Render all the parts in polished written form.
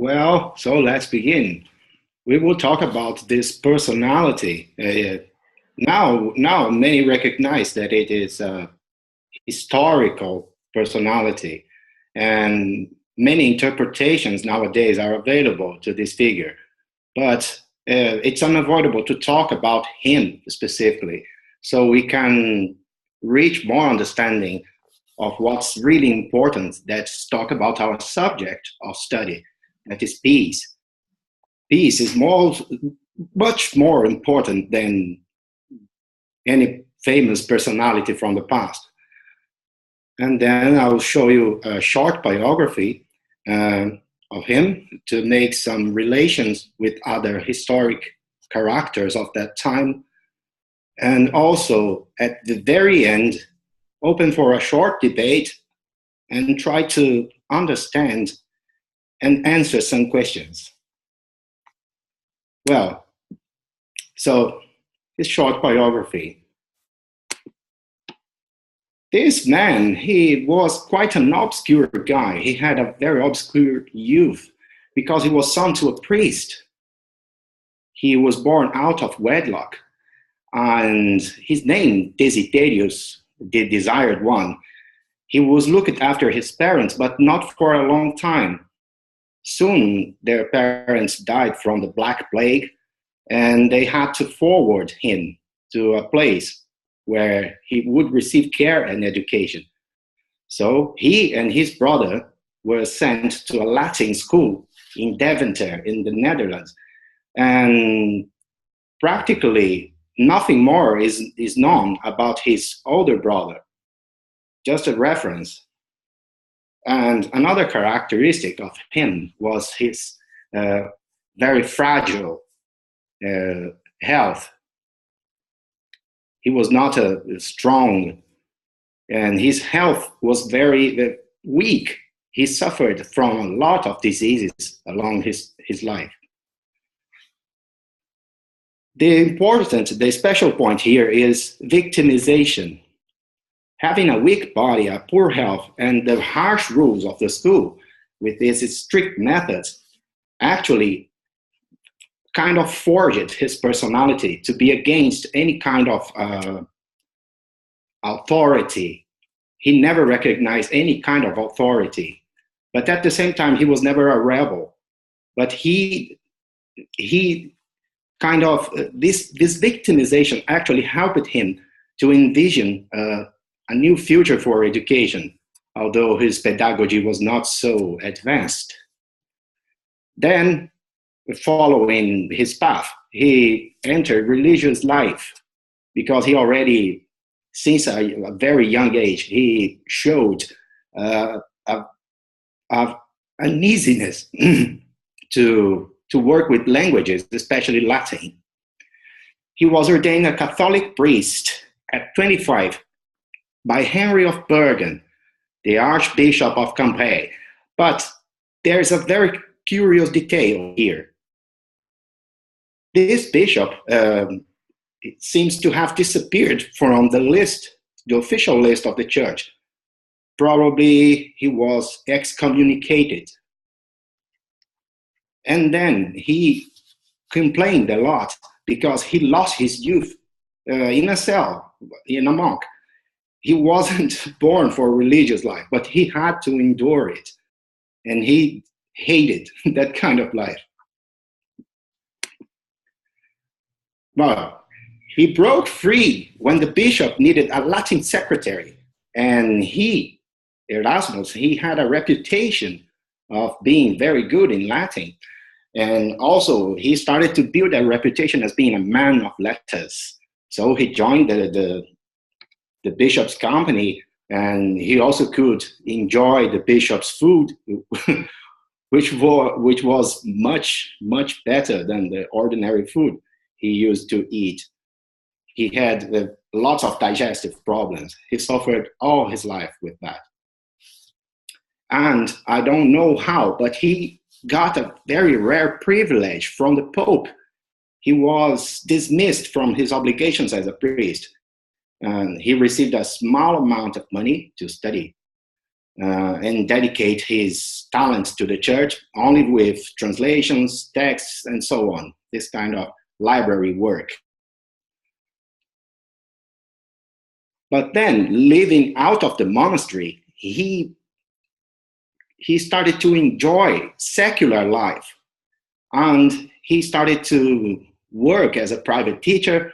Well, so let's begin. We will talk about this personality. Now many recognize that it is a historical personality, and many interpretations nowadays are available to this figure. But it's unavoidable to talk about him specifically, so we can reach more understanding of what's really important. Let's talk about our subject of study, that is peace. Peace is much more important than any famous personality from the past. And then I will show you a short biography of him to make some relations with other historic characters of that time. And also, at the very end, open for a short debate and try to understand and answer some questions. Well, so his short biography. This man, he was quite an obscure guy. He had a very obscure youth because he was son to a priest. He was born out of wedlock, and his name, Desiderius, the desired one, he was looked after his parents, but not for a long time. Soon their parents died from the Black Plague, and they had to forward him to a place where he would receive care and education. So he and his brother were sent to a Latin school in Deventer in the Netherlands. And practically nothing more is known about his older brother, just a reference. And another characteristic of him was his very fragile health. He was not strong, and his health was very weak. He suffered from a lot of diseases along his life. The special point here is victimization. Having a weak body, a poor health, and the harsh rules of the school with its strict methods actually kind of forged his personality to be against any kind of authority. He never recognized any kind of authority. But at the same time, he was never a rebel. But he kind of, this victimization actually helped him to envision a new future for education, although his pedagogy was not so advanced. Then, following his path, he entered religious life because he already, since a very young age, he showed an easiness to work with languages, especially Latin. He was ordained a Catholic priest at 25 by Henry of Bergen, the Archbishop of Cambrai. But there's a very curious detail here. This bishop it seems to have disappeared from the list, the official list of the church. Probably he was excommunicated. And then he complained a lot because he lost his youth in a cell, in a monk. He wasn't born for religious life, but he had to endure it. And he hated that kind of life. Well, he broke free when the bishop needed a Latin secretary. And he, Erasmus, he had a reputation of being very good in Latin. And also, he started to build a reputation as being a man of letters. So he joined the bishop's company, and he also could enjoy the bishop's food, which was much, much better than the ordinary food he used to eat. He had lots of digestive problems. He suffered all his life with that. And I don't know how, but he got a very rare privilege from the Pope. He was dismissed from his obligations as a priest. And he received a small amount of money to study. and dedicate his talents to the church only with translations, texts, and so on, this kind of library work. But then, living out of the monastery, he started to enjoy secular life, and he started to work as a private teacher.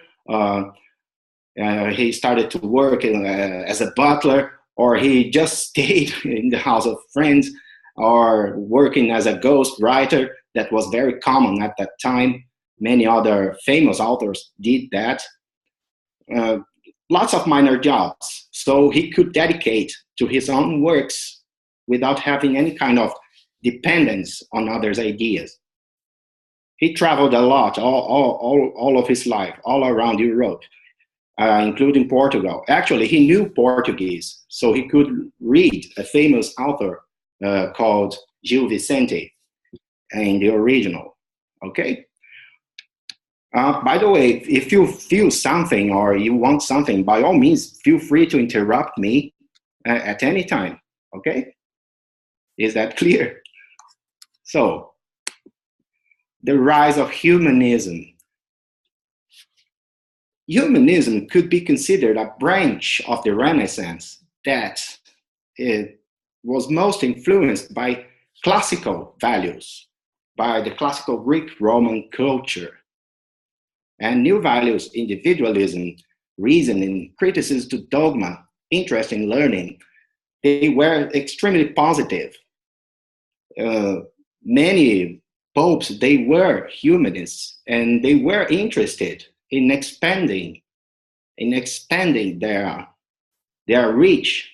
He started to work as a butler, or he just stayed in the house of friends, or working as a ghost writer. That was very common at that time. Many other famous authors did that. Lots of minor jobs, so he could dedicate to his own works without having any kind of dependence on others' ideas. He traveled a lot, all of his life, all around Europe, including Portugal. Actually, he knew Portuguese, so he could read a famous author called Gil Vicente in the original, okay? By the way, if you feel something or you want something, by all means, feel free to interrupt me at any time, okay? Is that clear? So, the rise of humanism. Humanism could be considered a branch of the Renaissance that it was most influenced by classical values, by the classical Greek-Roman culture. And new values, individualism, reasoning, criticism to dogma, interest in learning, they were extremely positive. Many popes, they were humanists, and they were interested in expanding their reach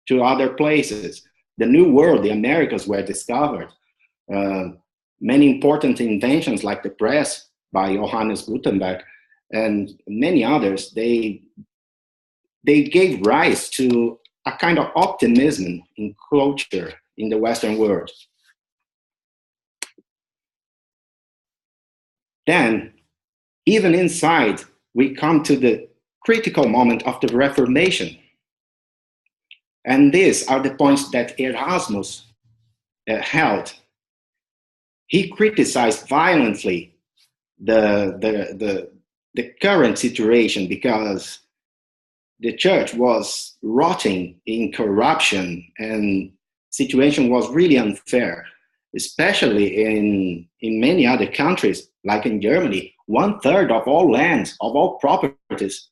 to other places. The New World, the Americas, were discovered. Many important inventions like the press by Johannes Gutenberg and many others, they gave rise to a kind of optimism in culture in the Western world. Then, even inside, we come to the critical moment of the Reformation. And these are the points that Erasmus held. He criticized violently the current situation because the church was rotting in corruption, and situation was really unfair, especially in many other countries, like in Germany. 1/3 of all lands, of all properties,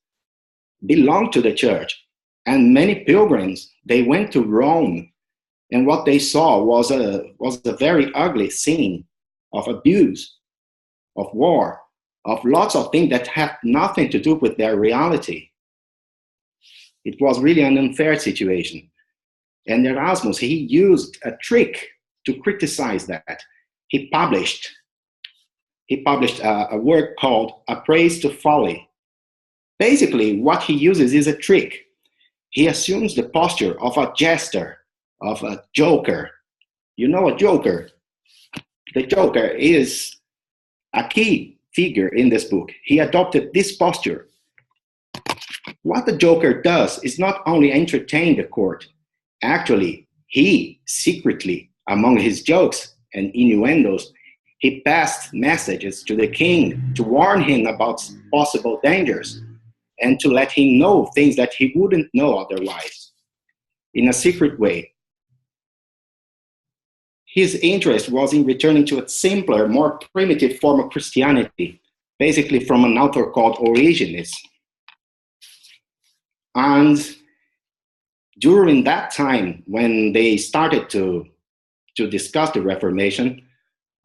belonged to the church. And many pilgrims, they went to Rome, and what they saw was a very ugly scene of abuse, of war, of lots of things that had nothing to do with their reality. It was really an unfair situation. And Erasmus, he used a trick to criticize that. He published a work called A Praise to Folly. Basically, what he uses is a trick. He assumes the posture of a jester, of a joker. You know a joker? The joker is a key figure in this book. He adopted this posture. What the joker does is not only entertain the court. Actually, he secretly, among his jokes and innuendos, he passed messages to the king to warn him about possible dangers and to let him know things that he wouldn't know otherwise, in a secret way. His interest was in returning to a simpler, more primitive form of Christianity, basically from an author called Origenes. And during that time, when they started to discuss the Reformation,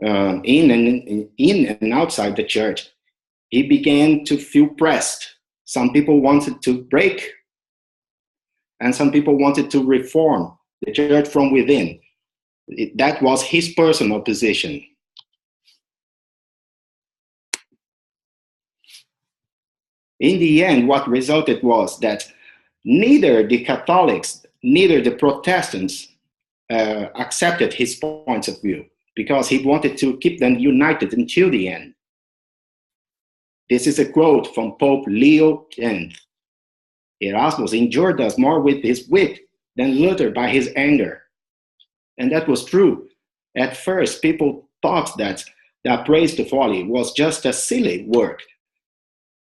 in and outside the church, he began to feel pressed. Some people wanted to break, and some people wanted to reform the church from within. That was his personal position. In the end, what resulted was that neither the Catholics, neither the Protestants accepted his points of view, because he wanted to keep them united until the end. This is a quote from Pope Leo X. Erasmus injured us more with his wit than Luther by his anger. And that was true. At first, people thought that the Praise to Folly was just a silly work.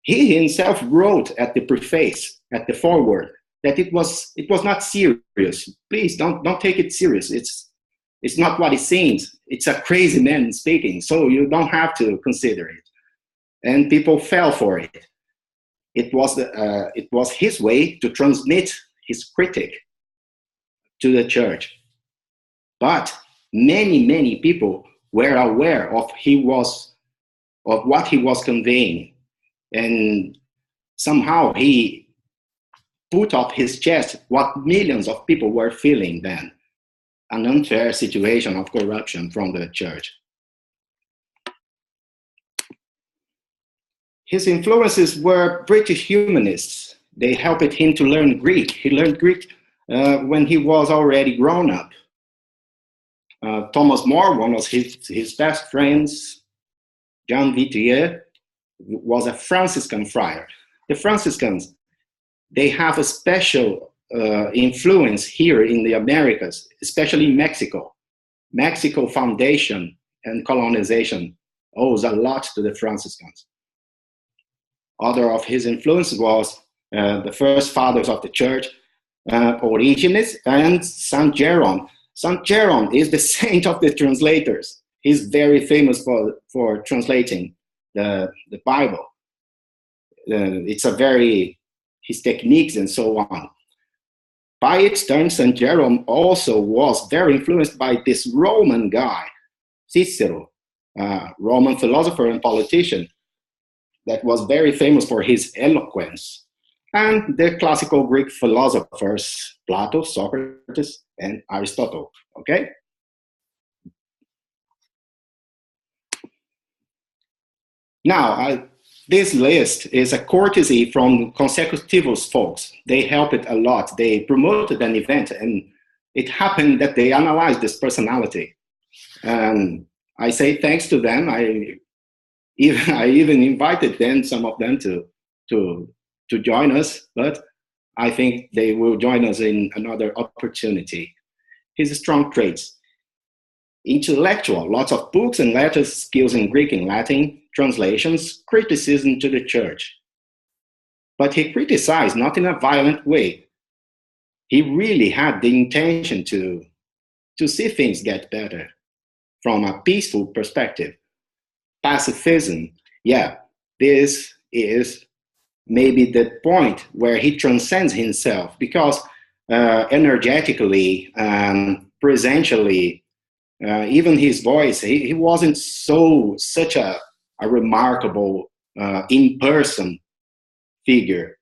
He himself wrote at the preface, at the foreword, that it was not serious. Please don't take it serious. It's not what it seems. It's a crazy man speaking, so you don't have to consider it. And people fell for it. It was his way to transmit his critique to the church. But many people were aware of what he was conveying, and somehow he put off his chest what millions of people were feeling then, an unfair situation of corruption from the church. His influences were British humanists. They helped him to learn Greek. He learned Greek when he was already grown up. Thomas More, one of his best friends, Jean Vitrier, was a Franciscan friar. The Franciscans, they have a special influence here in the Americas, especially Mexico. Mexico foundation and colonization owes a lot to the Franciscans. Other of his influence was the first fathers of the church, Orígenes and Saint Jerome. Saint Jerome is the saint of the translators. He's very famous for translating the Bible. His techniques and so on. By its turn, Saint Jerome also was very influenced by this Roman guy, Cicero, Roman philosopher and politician, that was very famous for his eloquence, and the classical Greek philosophers, Plato, Socrates, and Aristotle, okay? Now, this list is a courtesy from Consecutivos folks. They helped it a lot. They promoted an event, and it happened that they analyzed this personality. And I say thanks to them. I even invited them, some of them, to join us, but I think they will join us in another opportunity. His strong traits: intellectual, lots of books and letters, skills in Greek and Latin, translations, criticism to the church. But he criticized not in a violent way. He really had the intention to see things get better from a peaceful perspective. Pacifism, yeah, this is maybe the point where he transcends himself, because energetically, presentially, even his voice, he wasn't such a remarkable in-person figure.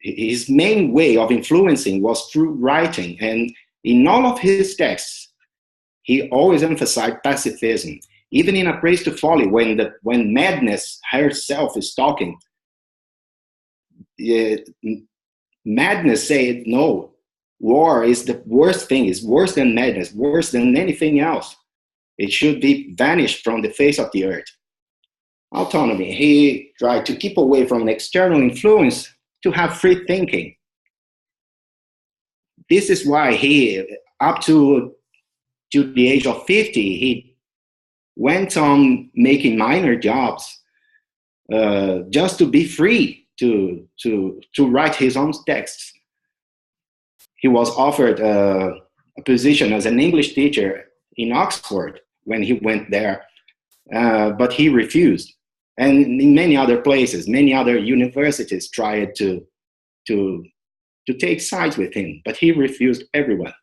His main way of influencing was through writing, and in all of his texts, he always emphasized pacifism. Even in A Praise to Folly, when madness herself is talking, madness said, no, war is the worst thing, it's worse than madness, worse than anything else. It should be vanished from the face of the earth. Autonomy, he tried to keep away from an external influence to have free thinking. This is why he, up to the age of 50, he went on making minor jobs just to be free to write his own texts. He was offered a position as an English teacher in Augsburg when he went there, but he refused. And in many other places, many other universities tried to take sides with him, but he refused everyone.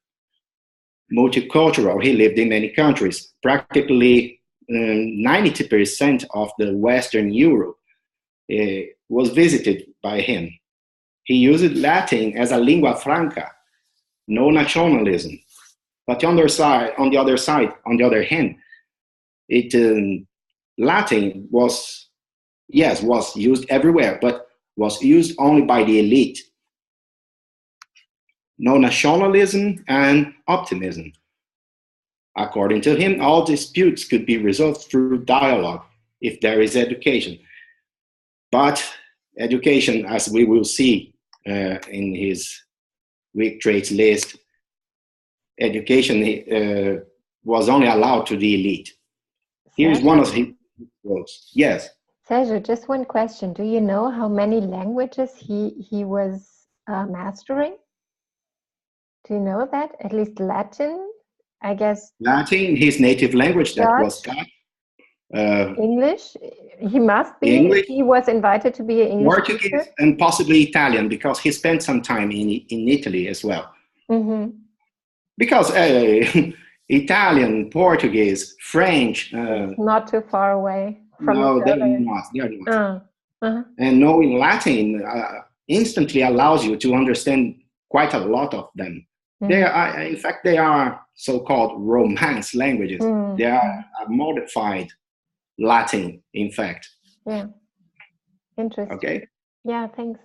Multicultural, he lived in many countries. Practically 90% of the Western Europe was visited by him. He used Latin as a lingua franca, no nationalism. But on the other hand, Latin was used everywhere, but was used only by the elite. No nationalism and optimism. According to him, all disputes could be resolved through dialogue if there is education. But education, as we will see in his weak traits list. Education was only allowed to the elite. Here's one of his quotes. Yes. Sergio, just one question. Do you know how many languages he was mastering? Do you know that? At least Latin, I guess. Latin, his native language, that Dutch, was Dutch. English. He must be. English, he was invited to be an English Portuguese, teacher. and possibly Italian, because he spent some time in Italy as well. Mm-hmm. Because Italian, Portuguese, French. Not too far away from no, each they're other. not. They're not. Uh-huh. And knowing Latin instantly allows you to understand quite a lot of them. Mm-hmm. They are, in fact, they are so-called Romance languages. Mm-hmm. They are a modified Latin, in fact. Yeah. Interesting. Okay. Yeah, thanks.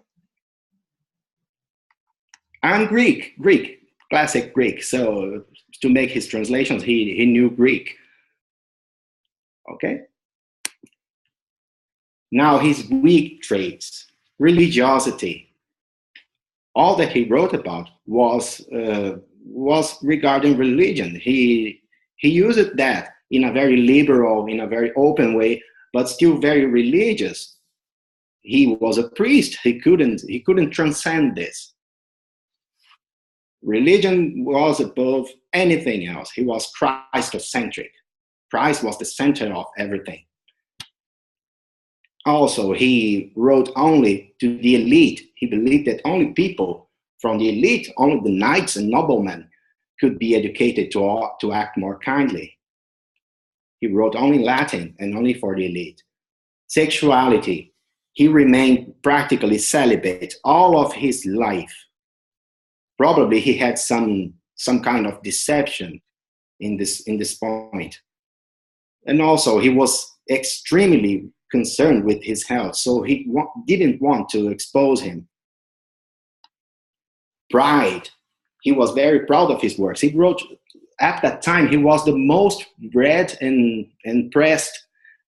And Greek, classic Greek. So to make his translations, he knew Greek. Okay. Now his weak traits, religiosity. All that he wrote about was regarding religion. He used that in a very liberal, in a very open way, but still very religious. He was a priest. He couldn't transcend this. Religion was above anything else. He was Christocentric. Christ was the center of everything. Also, he wrote only to the elite. He believed that only people from the elite, only the knights and noblemen, could be educated to act more kindly. He wrote only Latin and only for the elite. Sexuality, he remained practically celibate all of his life. Probably he had some kind of deception in this point. And also he was extremely concerned with his health, so he didn't want to expose him. Pride, he was very proud of his works. He wrote, at that time, he was the most read and pressed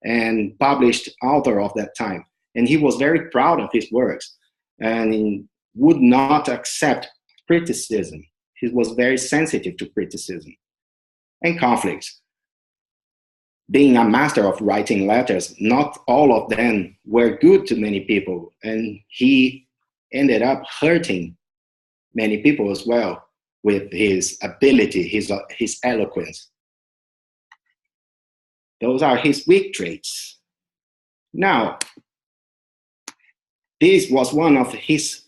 and published author of that time. And he was very proud of his works and would not accept criticism. He was very sensitive to criticism and conflicts. Being a master of writing letters, not all of them were good to many people, and he ended up hurting many people as well with his ability, his eloquence. Those are his weak traits. Now, this was one of his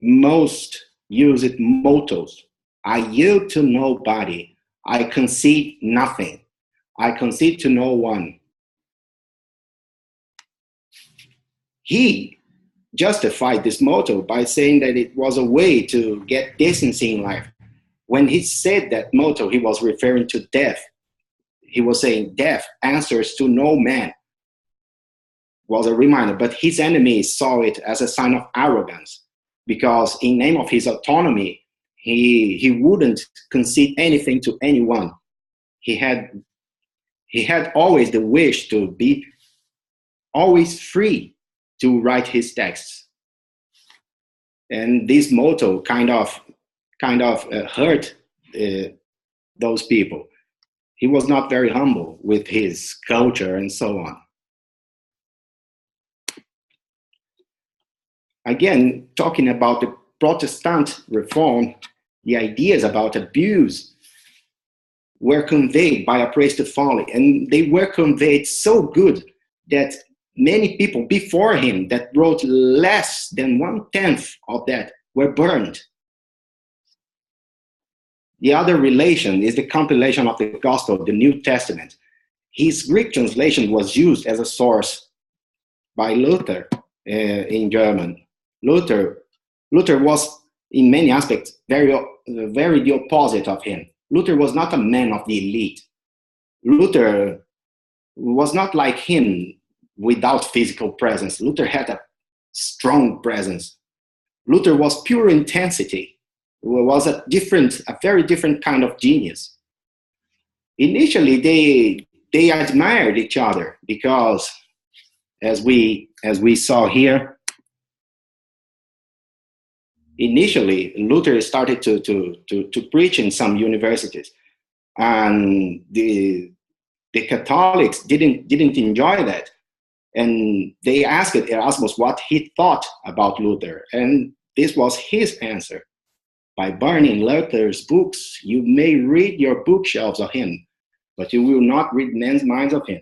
most used mottos. I yield to nobody. I concede nothing. I concede to no one. He justified this motto by saying that it was a way to get decency in life. When he said that motto, he was referring to death. He was saying death answers to no man. Was a reminder, but his enemies saw it as a sign of arrogance, because in name of his autonomy, he wouldn't concede anything to anyone. He had always the wish to be always free to write his texts. And this motto kind of hurt those people. He was not very humble with his culture and so on. Again, talking about the Protestant reform, the ideas about abuse were conveyed by a priest to folly, and they were conveyed so good that many people before him that wrote less than 1/10 of that were burned. The other relation is the compilation of the Gospel, the New Testament. His Greek translation was used as a source by Luther in German. Luther was, in many aspects, very the opposite of him. Luther was not a man of the elite. Luther was not like him without physical presence. Luther had a strong presence. Luther was pure intensity. Was a very different kind of genius. Initially, they admired each other because, as we saw here, initially Luther started to preach in some universities, and the Catholics didn't enjoy that, and they asked Erasmus what he thought about Luther, and this was his answer: by burning Luther's books, you may read your bookshelves of him, but you will not read men's minds of him.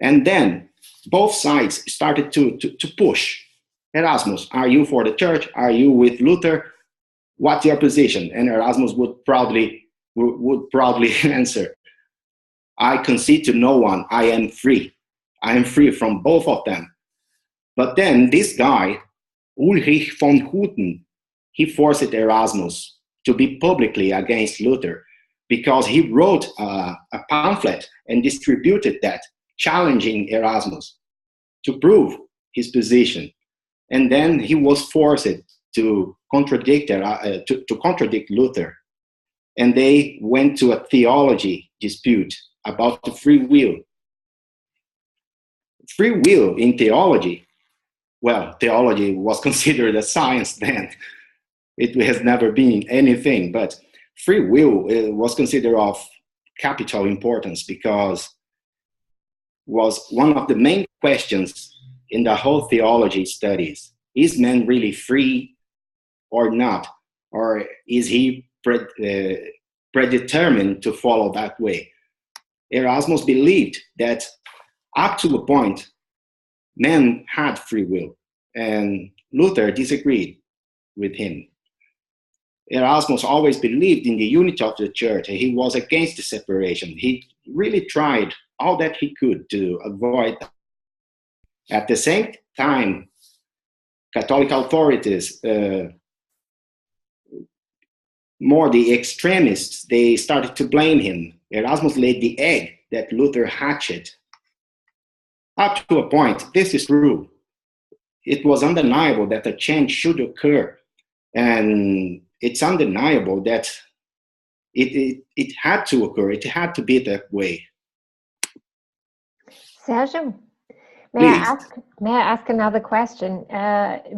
And then both sides started to push. Erasmus, are you for the church? Are you with Luther? What's your position? And Erasmus would proudly answer, I concede to no one. I am free. I am free from both of them. But then this guy, Ulrich von Houghton, he forced Erasmus to be publicly against Luther, because he wrote a pamphlet and distributed that, challenging Erasmus to prove his position. And then he was forced to contradict Luther. And they went to a theology dispute about the free will. Free will in theology, well, theology was considered a science then. It has never been anything, but free will was considered of capital importance, because was one of the main questions in the whole theology studies. Is man really free or not? Or is he predetermined to follow that way? Erasmus believed that up to a point, man had free will, and Luther disagreed with him. Erasmus always believed in the unity of the church, and he was against the separation. He really tried all that he could to avoid that. At the same time, Catholic authorities, more the extremists, they started to blame him. Erasmus laid the egg that Luther hatched. Up to a point, this is true. It was undeniable that a change should occur, and it's undeniable that it had to occur. It had to be that way. Sergio, may I ask another question?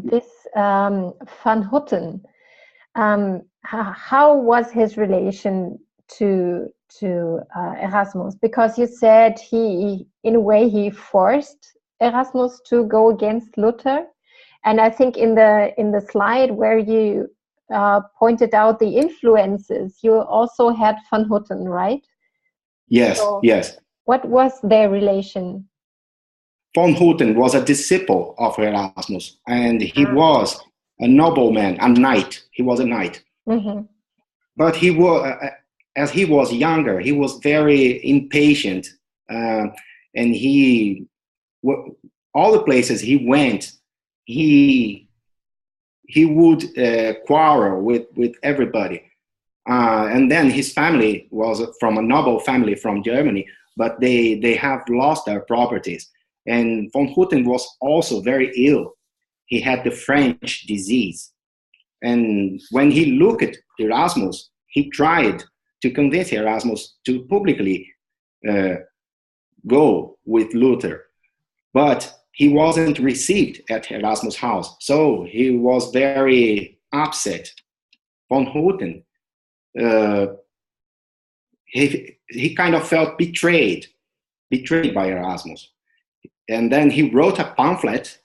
This Van Houghton, how was his relation to Erasmus? Because you said he, in a way, he forced Erasmus to go against Luther, and I think in the slide where you pointed out the influences, you also had Van Houghton, right? Yes, so, yes. What was their relation? Von Houghton was a disciple of Erasmus, and he was a nobleman, a knight. He was a knight. Mm-hmm. But he was, as he was younger, he was very impatient, and all the places he went, he would quarrel with everybody. And then his family was from a noble family from Germany, but they have lost their properties. And von Houghton was also very ill. He had the French disease. And when he looked at Erasmus, he tried to convince Erasmus to publicly go with Luther. But he wasn't received at Erasmus' house. So he was very upset. Von Houghton, he kind of felt betrayed by Erasmus. And then he wrote a pamphlet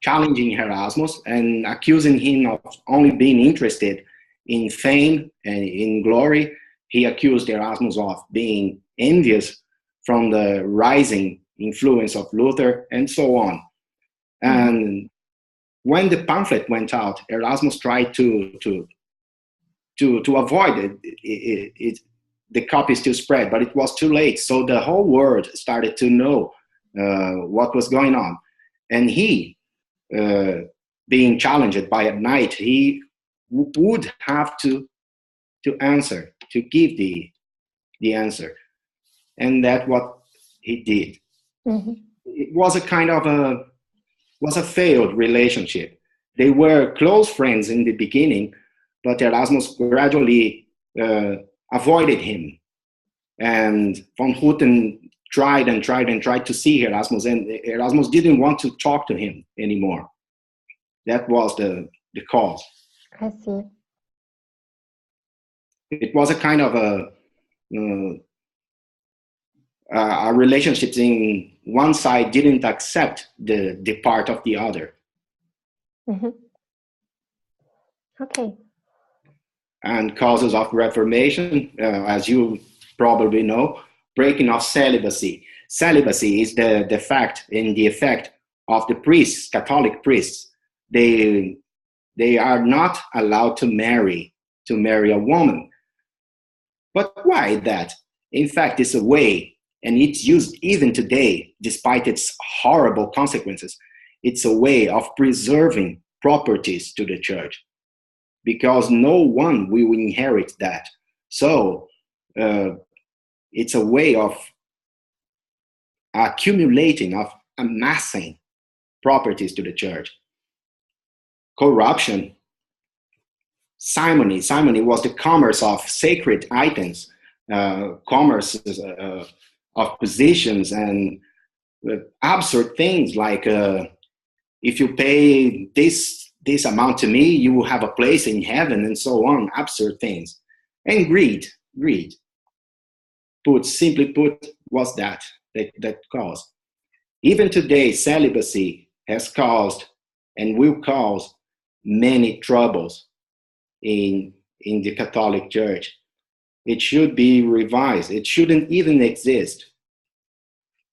challenging Erasmus and accusing him of only being interested in fame and in glory. He accused Erasmus of being envious from the rising influence of Luther, and so on. And when the pamphlet went out, Erasmus tried to avoid the copies to spread, but it was too late. So the whole world started to know what was going on. And he, being challenged by a knight, he would have to answer, to give the answer. And that's what he did. Mm-hmm. It was a kind of a failed relationship. They were close friends in the beginning, but Erasmus gradually avoided him. And von Houghton tried and tried and tried to see Erasmus, and Erasmus didn't want to talk to him anymore. That was the cause. I see. It was a kind of a relationship in one side didn't accept the part of the other. Mm-hmm. Okay. And causes of Reformation, as you probably know, breaking of celibacy. Celibacy is the fact and the effect of the priests, Catholic priests. They are not allowed to marry a woman. But why that? In fact, it's a way, and it's used even today, despite its horrible consequences. It's a way of preserving properties to the church, because no one will inherit that. So it's a way of accumulating, of amassing properties to the church. Corruption. Simony. Simony was the commerce of sacred items, commerce of positions, and absurd things like if you pay this amount to me, you will have a place in heaven, and so on. Absurd things. And greed. Simply put, was that caused. Even today, celibacy has caused and will cause many troubles in the Catholic Church. It should be revised. It shouldn't even exist.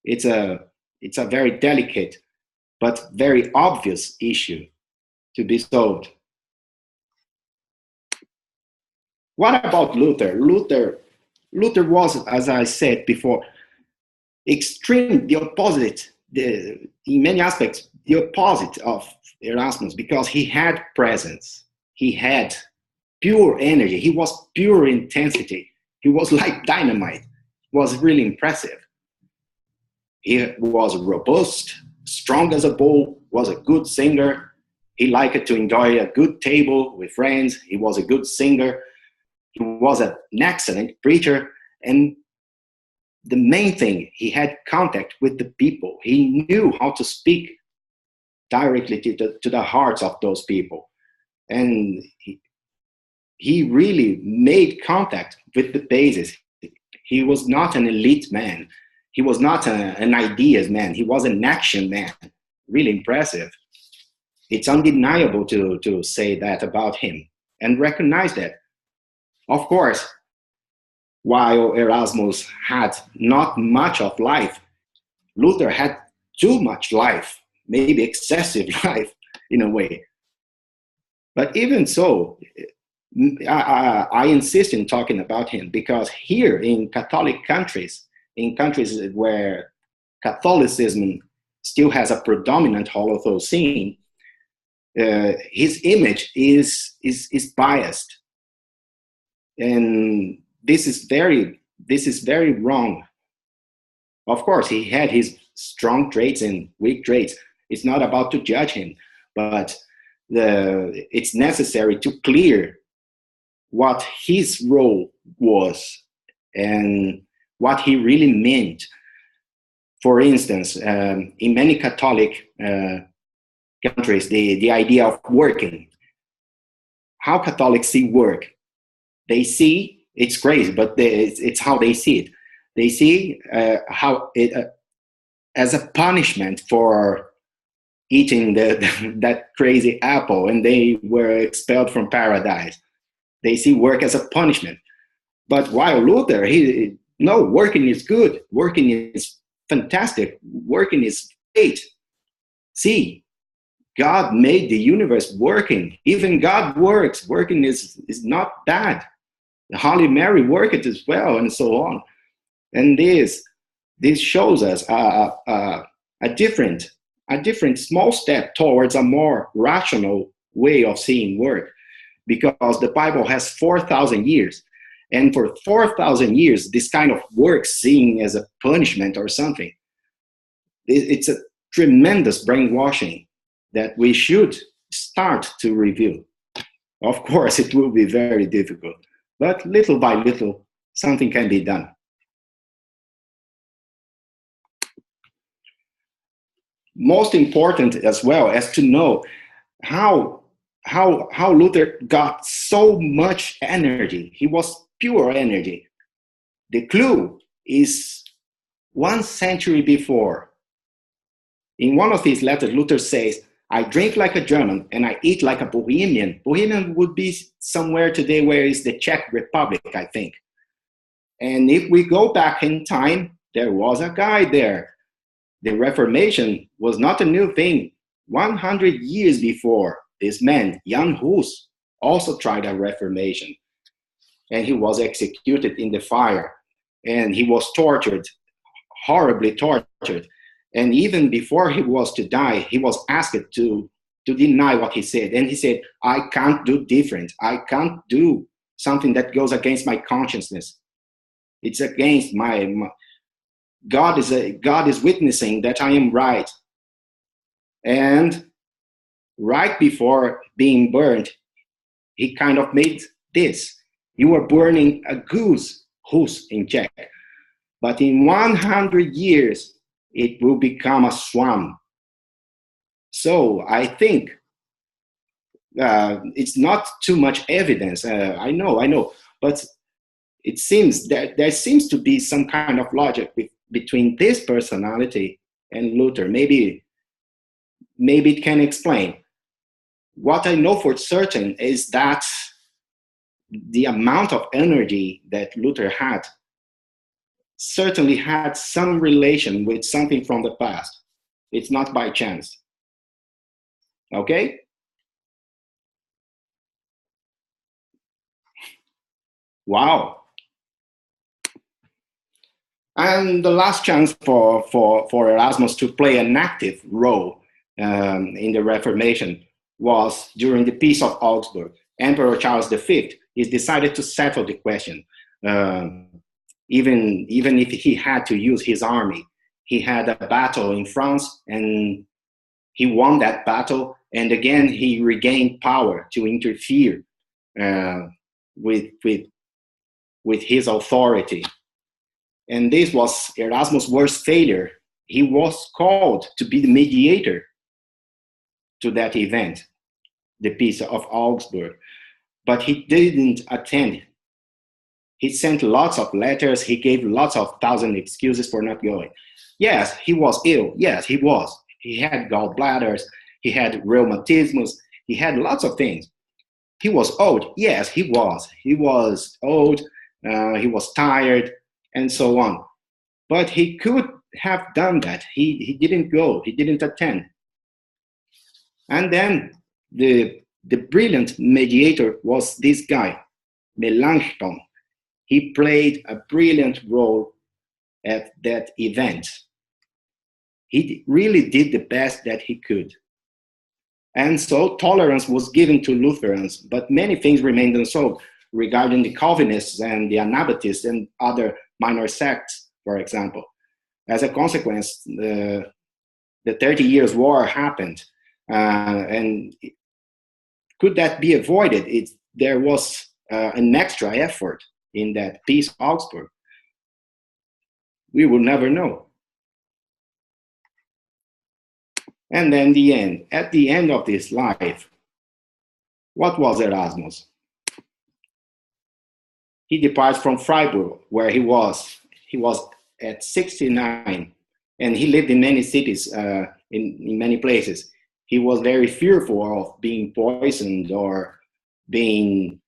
It's a very delicate but very obvious issue to be solved. What about Luther? Luther was, as I said before, the opposite, in many aspects, the opposite of Erasmus, because he had presence. He had pure energy. He was pure intensity. He was like dynamite. It was really impressive. He was robust, strong as a bull, was a good singer. He liked to enjoy a good table with friends. He was a good singer. He was an excellent preacher. And the main thing, he had contact with the people. He knew how to speak directly to the hearts of those people. And he really made contact with the basis. He was not an elite man. He was not an ideas man. He was an action man. Really impressive. It's undeniable to say that about him and recognize that. Of course, while Erasmus had not much of life, Luther had too much life, maybe excessive life in a way. But even so, I insist in talking about him because here in Catholic countries, in countries where Catholicism still has a predominant Holocene, his image is biased, and this is very wrong. Of course, he had his strong traits and weak traits. It's not about to judge him, but it's necessary to clear what his role was and what he really meant. For instance, in many Catholic countries, the idea of working, how Catholics see work, they see, it's crazy, but it's how they see it. They see how it as a punishment for eating that crazy apple, and they were expelled from paradise. They see work as a punishment. But while Luther, no, working is good. Working is fantastic. Working is great. See, God made the universe working. Even God works. Working is not bad. The Holy Mary worked as well, and so on. And this shows us a different small step towards a more rational way of seeing work, because the Bible has 4,000 years. And for 4,000 years, this kind of work seen as a punishment or something, it's a tremendous brainwashing that we should start to review. Of course, it will be very difficult, but little by little, something can be done. most important as well as to know how Luther got so much energy. He was pure energy. The clue is 1 century before. In one of his letters, Luther says, "I drink like a German and I eat like a Bohemian." Bohemian would be somewhere today where is the Czech Republic, I think. And if we go back in time, there was a guy there. The Reformation was not a new thing. 100 years before, this man, Jan Hus, also tried a Reformation. And he was executed in the fire. And he was tortured, horribly tortured. And even before he was to die, he was asked to deny what he said. And he said, "I can't do different. I can't do something that goes against my consciousness. It's against my God is witnessing that I am right." And right before being burned, he kind of made this. You are burning a goose, hus in Czech. But in 100 years, it will become a swamp. So I think it's not too much evidence. I know, but it seems that there seems to be some kind of logic between this personality and Luther. Maybe it can explain. What I know for certain is that the amount of energy that Luther had certainly had some relation with something from the past. It's not by chance. Okay? Wow. And the last chance for Erasmus to play an active role in the Reformation was during the Peace of Augsburg. Emperor Charles V is decided to settle the question. Even if he had to use his army, he had a battle in France and he won that battle. And again, he regained power to interfere with his authority. And this was Erasmus' worst failure. He was called to be the mediator to that event, the Peace of Augsburg, but he didn't attend. He sent lots of letters. He gave lots of thousand excuses for not going. Yes, he was ill. Yes, he was. He had gallbladders. He had rheumatism. He had lots of things. He was old. Yes, he was. He was old. He was tired, and so on. But he could have done that. He didn't go. He didn't attend. And then the brilliant mediator was this guy, Melanchthon. He played a brilliant role at that event. He really did the best that he could. And so tolerance was given to Lutherans, but many things remained unsolved regarding the Calvinists and the Anabaptists and other minor sects, for example. As a consequence, the 30 Years' War happened. And could that be avoided? There was an extra effort in that Peace of Augsburg. We will never know. And then the end. At the end of his life, what was Erasmus? He departs from Freiburg, where he was at 69, and he lived in many cities, in many places. He was very fearful of being poisoned or being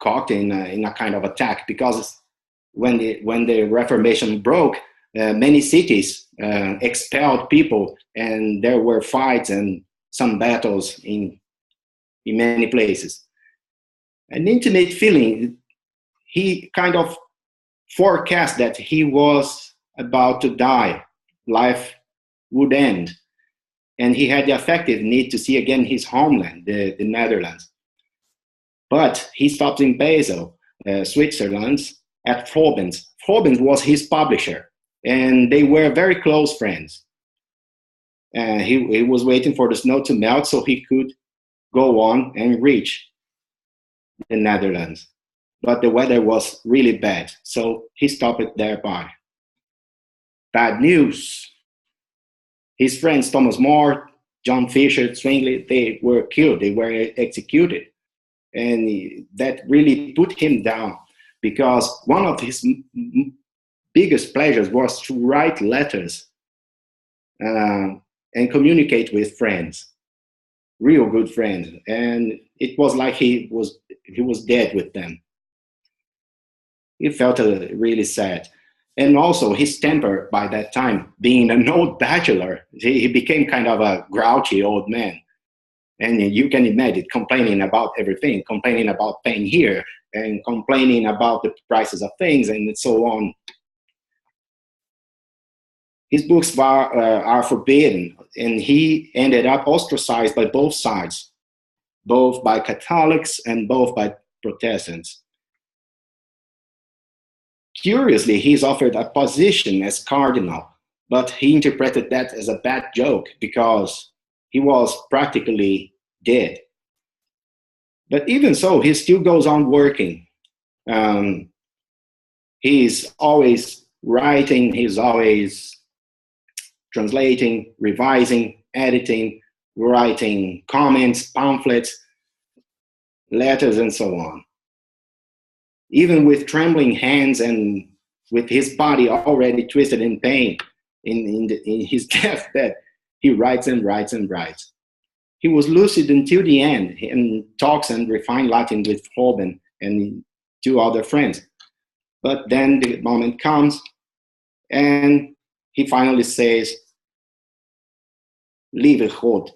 caught in a kind of attack, because when the Reformation broke, many cities expelled people, and there were fights and some battles in many places. An intimate feeling, he kind of forecast that he was about to die, life would end, and he had the affective need to see again his homeland, the Netherlands. But he stopped in Basel, Switzerland, at Frobenz. Frobenz was his publisher, and they were very close friends. He was waiting for the snow to melt so he could go on and reach the Netherlands. But the weather was really bad, so he stopped it thereby. Bad news. His friends Thomas More, John Fisher, Zwingli, they were killed, they were executed. And that really put him down, because one of his biggest pleasures was to write letters and communicate with friends, real good friends. And it was like he was dead with them. He felt really sad. And also his temper by that time, being an old bachelor, he became kind of a grouchy old man. And you can imagine complaining about everything, complaining about pain here, and complaining about the prices of things, and so on. His books are forbidden, and he ended up ostracized by both sides, both by Catholics and both by Protestants. Curiously, he's offered a position as cardinal, but he interpreted that as a bad joke because he was practically dead. But even so, he still goes on working. He's always writing, he's always translating, revising, editing, writing comments, pamphlets, letters, and so on. Even with trembling hands and with his body already twisted in pain in his deathbed, he writes and writes and writes. He was lucid until the end and talks and refined Latin with Houghton and two other friends. But then the moment comes and he finally says, "Lieve God,"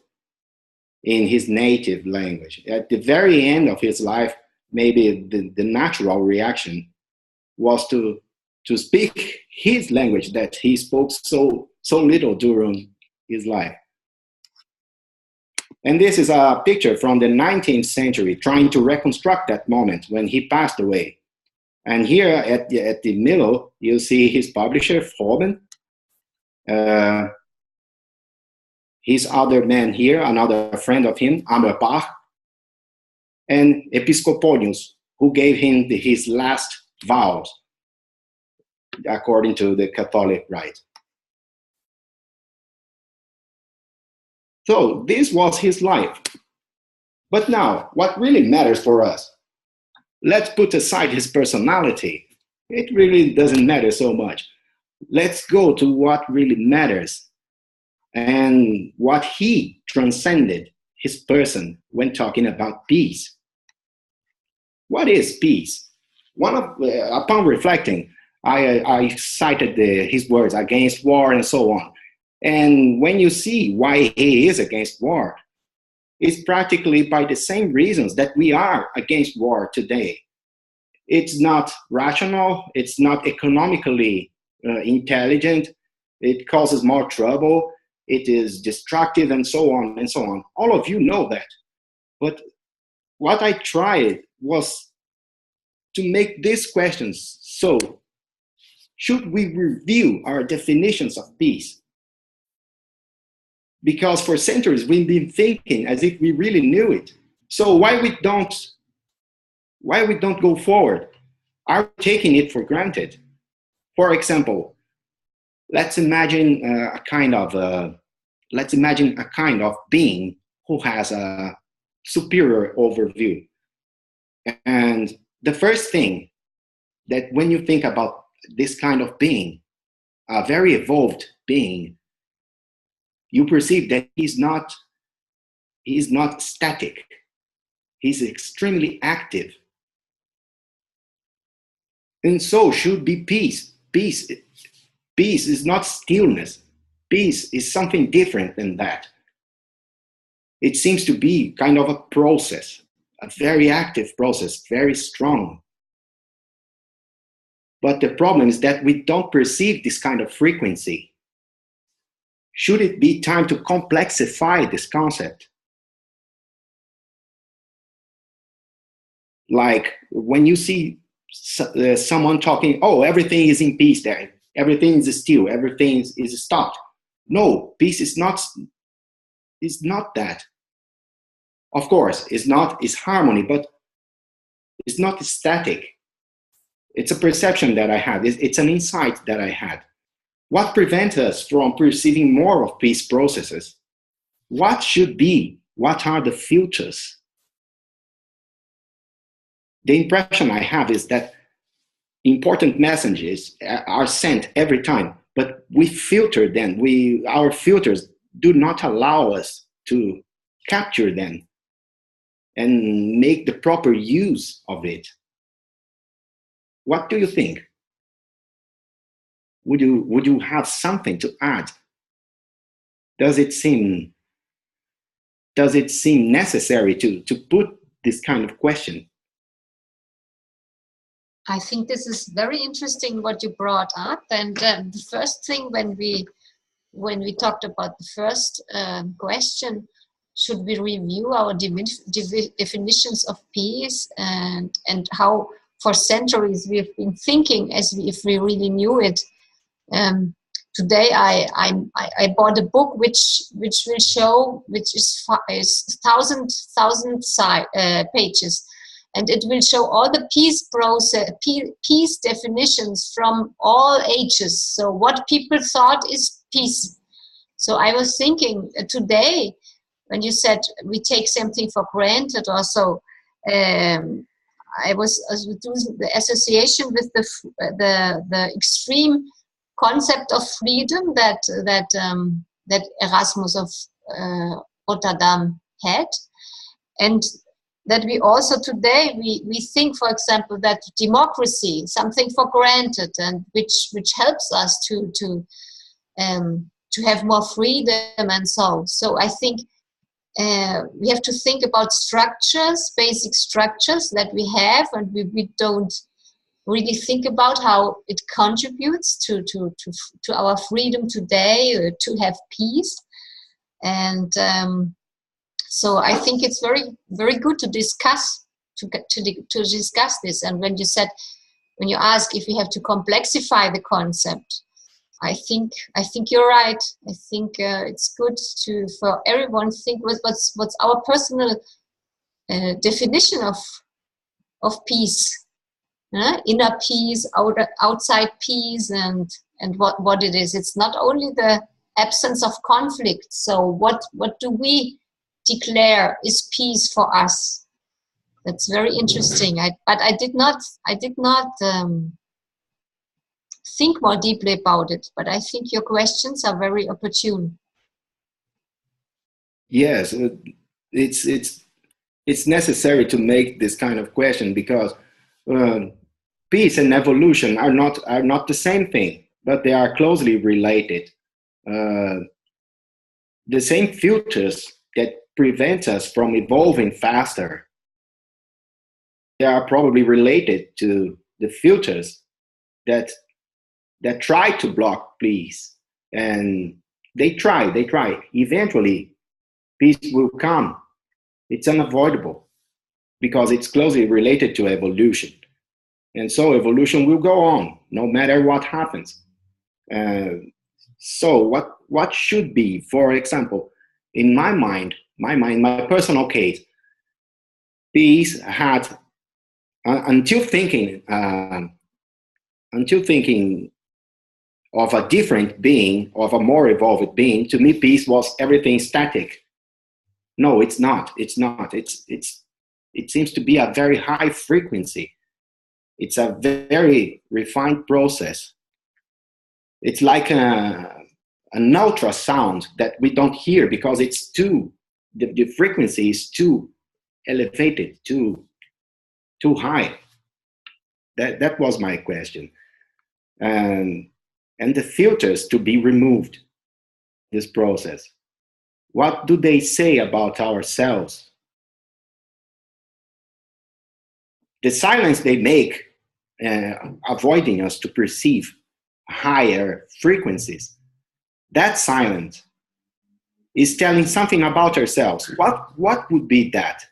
in his native language. At the very end of his life, maybe the natural reaction was to speak his language that he spoke so little during his life. And this is a picture from the 19th century trying to reconstruct that moment when he passed away. And here at the middle, you see his publisher, Houghton. His other man here, another friend of him, Amerbach, and Episcoponius, who gave him his last vows, according to the Catholic rite. So this was his life. But now, what really matters for us? Let's put aside his personality. It really doesn't matter so much. Let's go to what really matters and what he transcended his person when talking about peace. What is peace? Upon reflecting, I cited his words, against war and so on. And when you see why he is against war, it's practically by the same reasons that we are against war today. It's not rational, it's not economically intelligent, it causes more trouble, it is destructive, and so on and so on. All of you know that. But what I tried was to make these questions. So, should we review our definitions of peace? Because for centuries we've been thinking as if we really knew it. So why we don't go forward? Are we taking it for granted? For example, let's imagine a kind of being who has a superior overview. And the first thing that when you think about this kind of being, a very evolved being, you perceive that he's not static. He's extremely active. And so should be peace. Peace is not stillness. Peace is something different than that. It seems to be kind of a process, a very active process, very strong. But the problem is that we don't perceive this kind of frequency. Should it be time to complexify this concept? Like when you see someone talking, oh, everything is in peace there, everything is still, everything is stopped. No, peace is not that. Of course, it's harmony, but it's not static. It's a perception that I had. It's an insight that I had. What prevents us from perceiving more of peace processes? What should be? What are the filters? The impression I have is that important messages are sent every time, but we filter them. Our filters do not allow us to capture them and make the proper use of it. What do you think? Would you have something to add? Does it seem necessary to put this kind of question? I think this is very interesting what you brought up. And the first thing when we talked about the first question, should we review our definitions of peace and how for centuries we've been thinking as if we really knew it. Today I bought a book which will show, which is thousand pages, and it will show all the peace process, peace definitions from all ages. So what people thought is peace. So I was thinking today, when you said we take something for granted or so, I was doing the association with the extreme concept of freedom that Erasmus of Rotterdam had, and that we also today we think, for example, that democracy, something for granted, and which helps us to have more freedom and so. So I think we have to think about structures, basic structures that we have, and we don't really think about how it contributes to our freedom today, to have peace. And so I think it's very, very good to discuss discuss this. And when you ask if we have to complexify the concept, I think you're right. I think it's good for everyone to think what's our personal definition of peace. Inner peace, outside peace, and what it is. It's not only the absence of conflict. So what do we declare is peace for us? That's very interesting. But I did not think more deeply about it. But I think your questions are very opportune. Yes, it's necessary to make this kind of question because peace and evolution are not the same thing, but they are closely related. The same filters that prevent us from evolving faster, they are probably related to the filters that try to block peace, and they try. Eventually, peace will come. It's unavoidable because it's closely related to evolution. And so evolution will go on no matter what happens. So what should be, for example, in my personal case, peace had until thinking of a different being, of a more evolved being. To me, peace was everything static. No, it's not. It seems to be a very high frequency. It's a very refined process. It's like an ultrasound that we don't hear because it's the frequency is too elevated, too high. That was my question. And the filters to be removed, this process. What do they say about ourselves? The silence they make, avoiding us to perceive higher frequencies, that silence is telling something about ourselves. What would be that?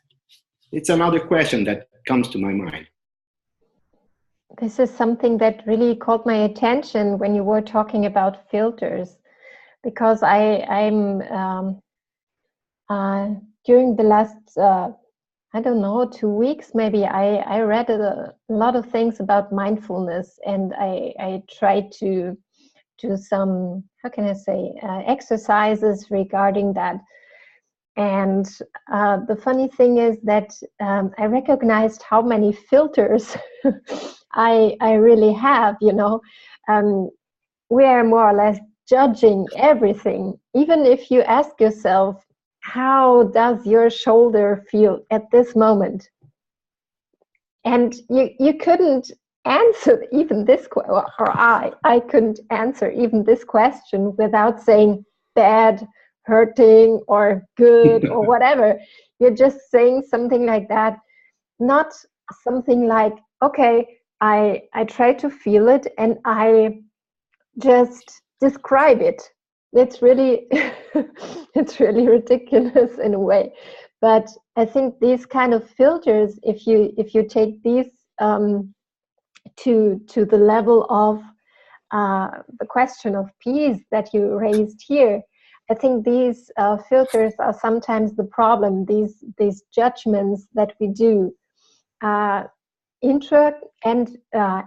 It's another question that comes to my mind. This is something that really caught my attention when you were talking about filters, because I'm during the last 2 weeks maybe, I read a lot of things about mindfulness, and I tried to do some, how can I say, exercises regarding that. And the funny thing is that I recognized how many filters I really have, you know. We are more or less judging everything. Even if you ask yourself, how does your shoulder feel at this moment? And you couldn't answer even this, or I couldn't answer even this question without saying bad, hurting, or good, or whatever. You're just saying something like that, not something like, okay, I try to feel it and I just describe it. It's really it's really ridiculous in a way, but I think these kind of filters, if you take these to the level of the question of peace that you raised here, I think these filters are sometimes the problem. These judgments that we do, intra and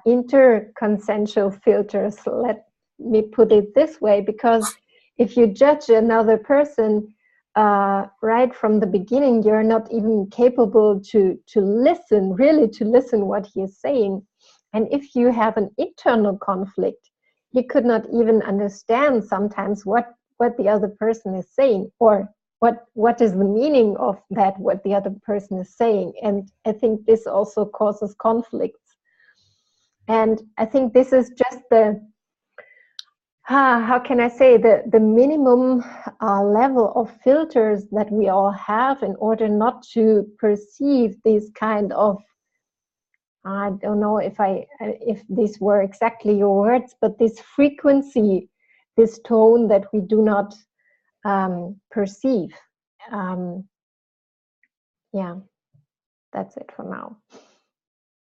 interconsensual filters. Let me put it this way, because if you judge another person right from the beginning, you're not even capable to listen, really to listen what he is saying. And if you have an internal conflict, you could not even understand sometimes what the other person is saying, or what is the meaning of that, what the other person is saying. And I think this also causes conflicts. And I think this is just the, how can I say, the minimum level of filters that we all have in order not to perceive these kind of, I don't know if these were exactly your words, but this frequency, this tone that we do not perceive. Yeah, that's it for now.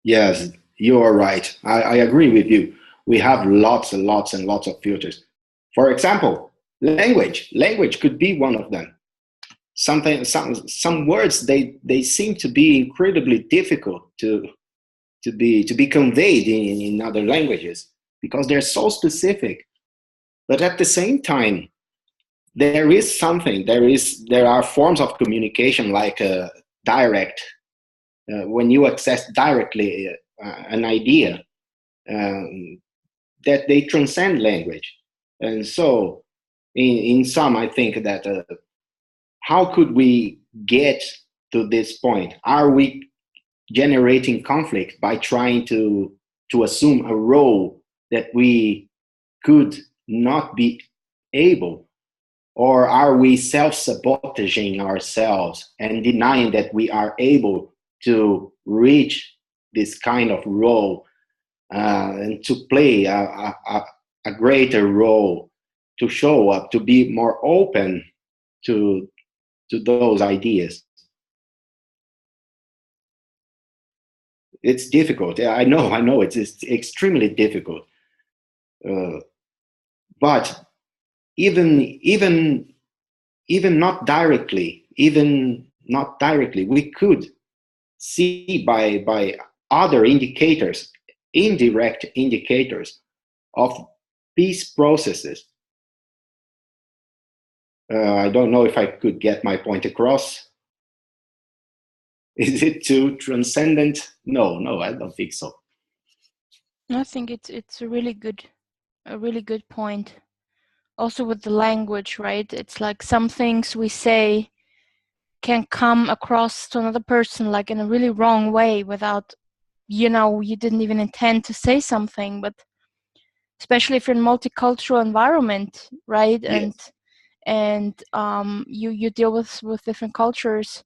Yes, you are right. I agree with you. We have lots and lots and lots of filters. For example, language. Language could be one of them. Some words they seem to be incredibly difficult to be conveyed in other languages because they're so specific. But at the same time, there is something. There are forms of communication like direct. When you access directly an idea, that they transcend language. And so, in some, I think that how could we get to this point? Are we generating conflict by trying to assume a role that we could not be able? Or are we self-sabotaging ourselves and denying that we are able to reach this kind of role and to play a greater role, to show up, to be more open to those ideas? It's difficult. I know it's extremely difficult. But even not directly, we could see by other indicators, indirect indicators of peace processes. I don't know if I could get my point across. Is it too transcendent? No, I don't think so. I think it's a really good point. Also with the language, right? It's like some things we say can come across to another person like in a really wrong way without, you didn't even intend to say something, but especially if you're in a multicultural environment, right? Yes. And you deal with different cultures,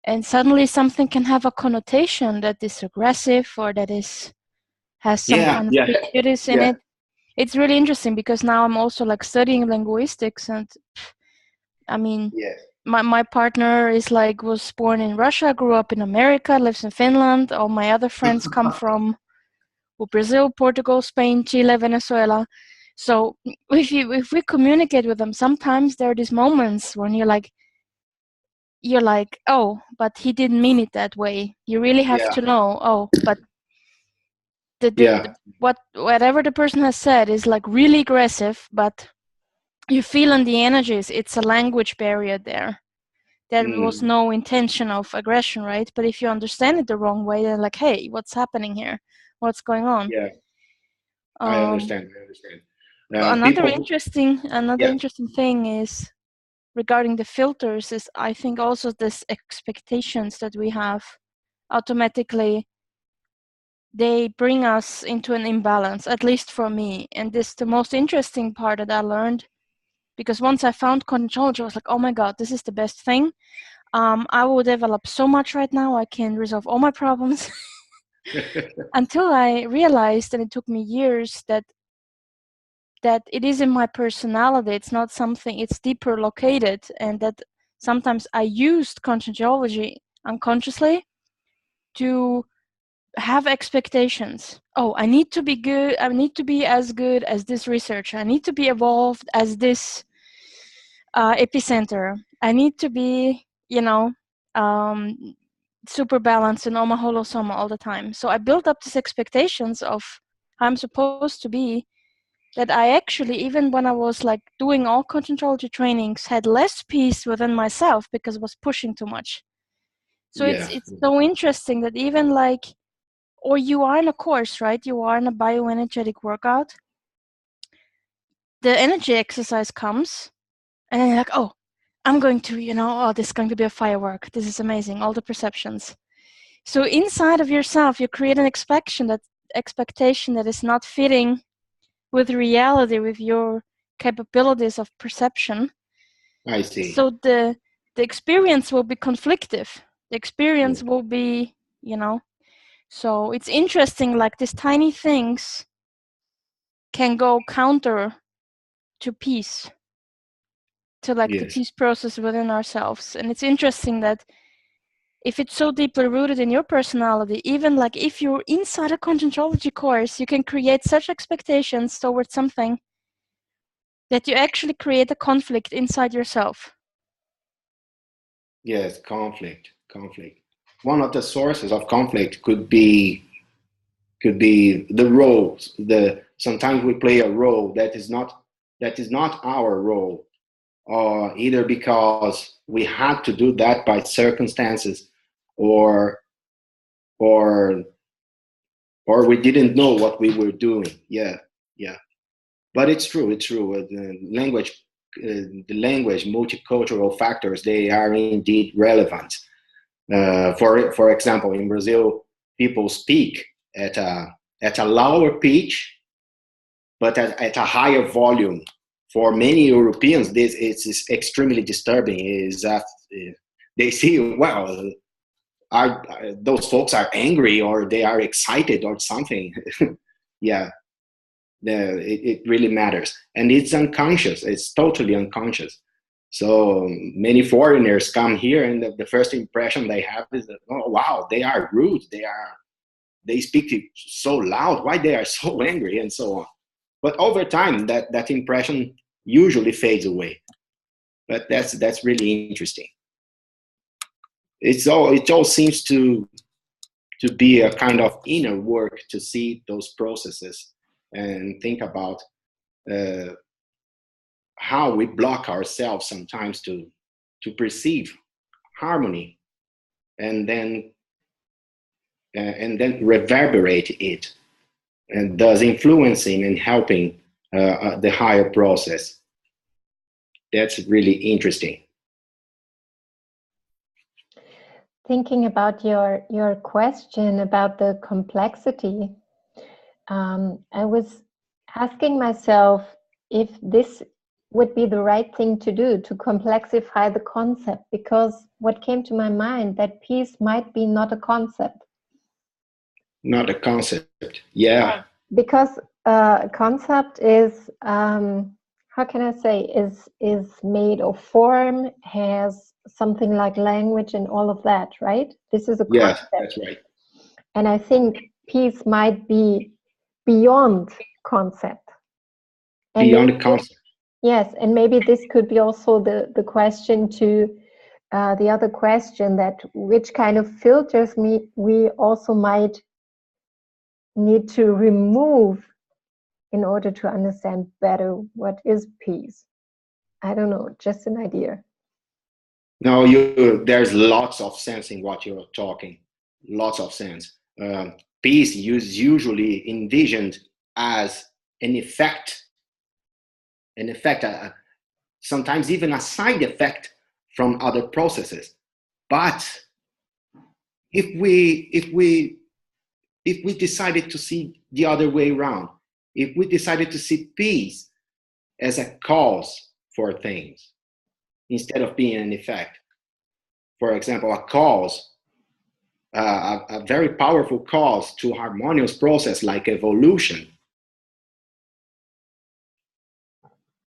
and suddenly something can have a connotation that is aggressive or that has some kind of prejudice in it. It's really interesting because now I'm also like studying linguistics, and I mean, my partner is like was born in Russia, grew up in America, lives in Finland. All my other friends come from Brazil, Portugal, Spain, Chile, Venezuela. So if we communicate with them, sometimes there are these moments when you're like, oh, but he didn't mean it that way. You really have to know, oh, but whatever the person has said is like really aggressive, but you feel in the energies it's a language barrier there. There was no intention of aggression, right? But if you understand it the wrong way, then like, hey, what's happening here? What's going on? Yeah, I understand. Another interesting thing is regarding the filters is, I think, also this expectations that we have automatically, they bring us into an imbalance, at least for me. And this the most interesting part that I learned, because once I found Conscientology, I was like, oh my God, this is the best thing. I will develop so much right now. I can resolve all my problems. Until I realized, and it took me years, that it is in my personality. It's not something, it's deeper located, and that sometimes I used Conscientology unconsciously to have expectations. Oh, I need to be good. I need to be as good as this researcher. I need to be evolved as this epicenter. I need to be, super balanced in Oma Holosoma all the time. So I built up these expectations of how I'm supposed to be, that I actually, even when I was like doing all Conscientology trainings, had less peace within myself because I was pushing too much. So it's so interesting that even like, or you are in a course, right? You are in a bioenergetic workout. The energy exercise comes, and then you're like, oh, I'm going to, oh, this is going to be a firework. This is amazing. All the perceptions. So inside of yourself, you create an expectation that is not fitting with reality, with your capabilities of perception. I see. So the experience will be conflictive. The experience will be, so it's interesting, like these tiny things can go counter to peace, to like the peace process within ourselves. And it's interesting that if it's so deeply rooted in your personality, even like if you're inside a Conscientology course, you can create such expectations towards something that you actually create a conflict inside yourself. Yes, conflict. One of the sources of conflict could be the roles. Sometimes we play a role that is not our role, or either because we had to do that by circumstances, or we didn't know what we were doing. Yeah. But it's true. The language, multicultural factors, they are indeed relevant. For example, in Brazil, people speak at a lower pitch, but at a higher volume. For many Europeans, this is extremely disturbing. Is that they see, well, those folks are angry, or they are excited, or something. Yeah. It really matters, and it's unconscious. It's totally unconscious. So many foreigners come here, and the first impression they have is that, oh wow, they are rude. They speak so loud. Why they are so angry, and so on. But over time, that impression usually fades away. But that's really interesting. It all seems to be a kind of inner work to see those processes and think about how we block ourselves sometimes to perceive harmony, and then reverberate it, and thus influencing and helping the higher process. That's really interesting. Thinking about your question about the complexity, I was asking myself if this would be the right thing to do, to complexify the concept, because what came to my mind, that peace might be not a concept. Not a concept. Yeah. Because a concept is, how can I say, is made of form, has something like language and all of that, right? This is a concept. Yes, that's right. And I think peace might be beyond concept. And beyond the concept. Yes, and maybe this could be also the question to the other question, that which kind of filters we also might need to remove in order to understand better what is peace? I don't know, just an idea. No, there's lots of sense in what you're talking. Lots of sense. Peace is usually envisioned as an effect, sometimes even a side effect from other processes. But if we decided to see the other way around, if we decided to see peace as a cause for things instead of being an effect, for example, a cause, a very powerful cause to harmonious process like evolution,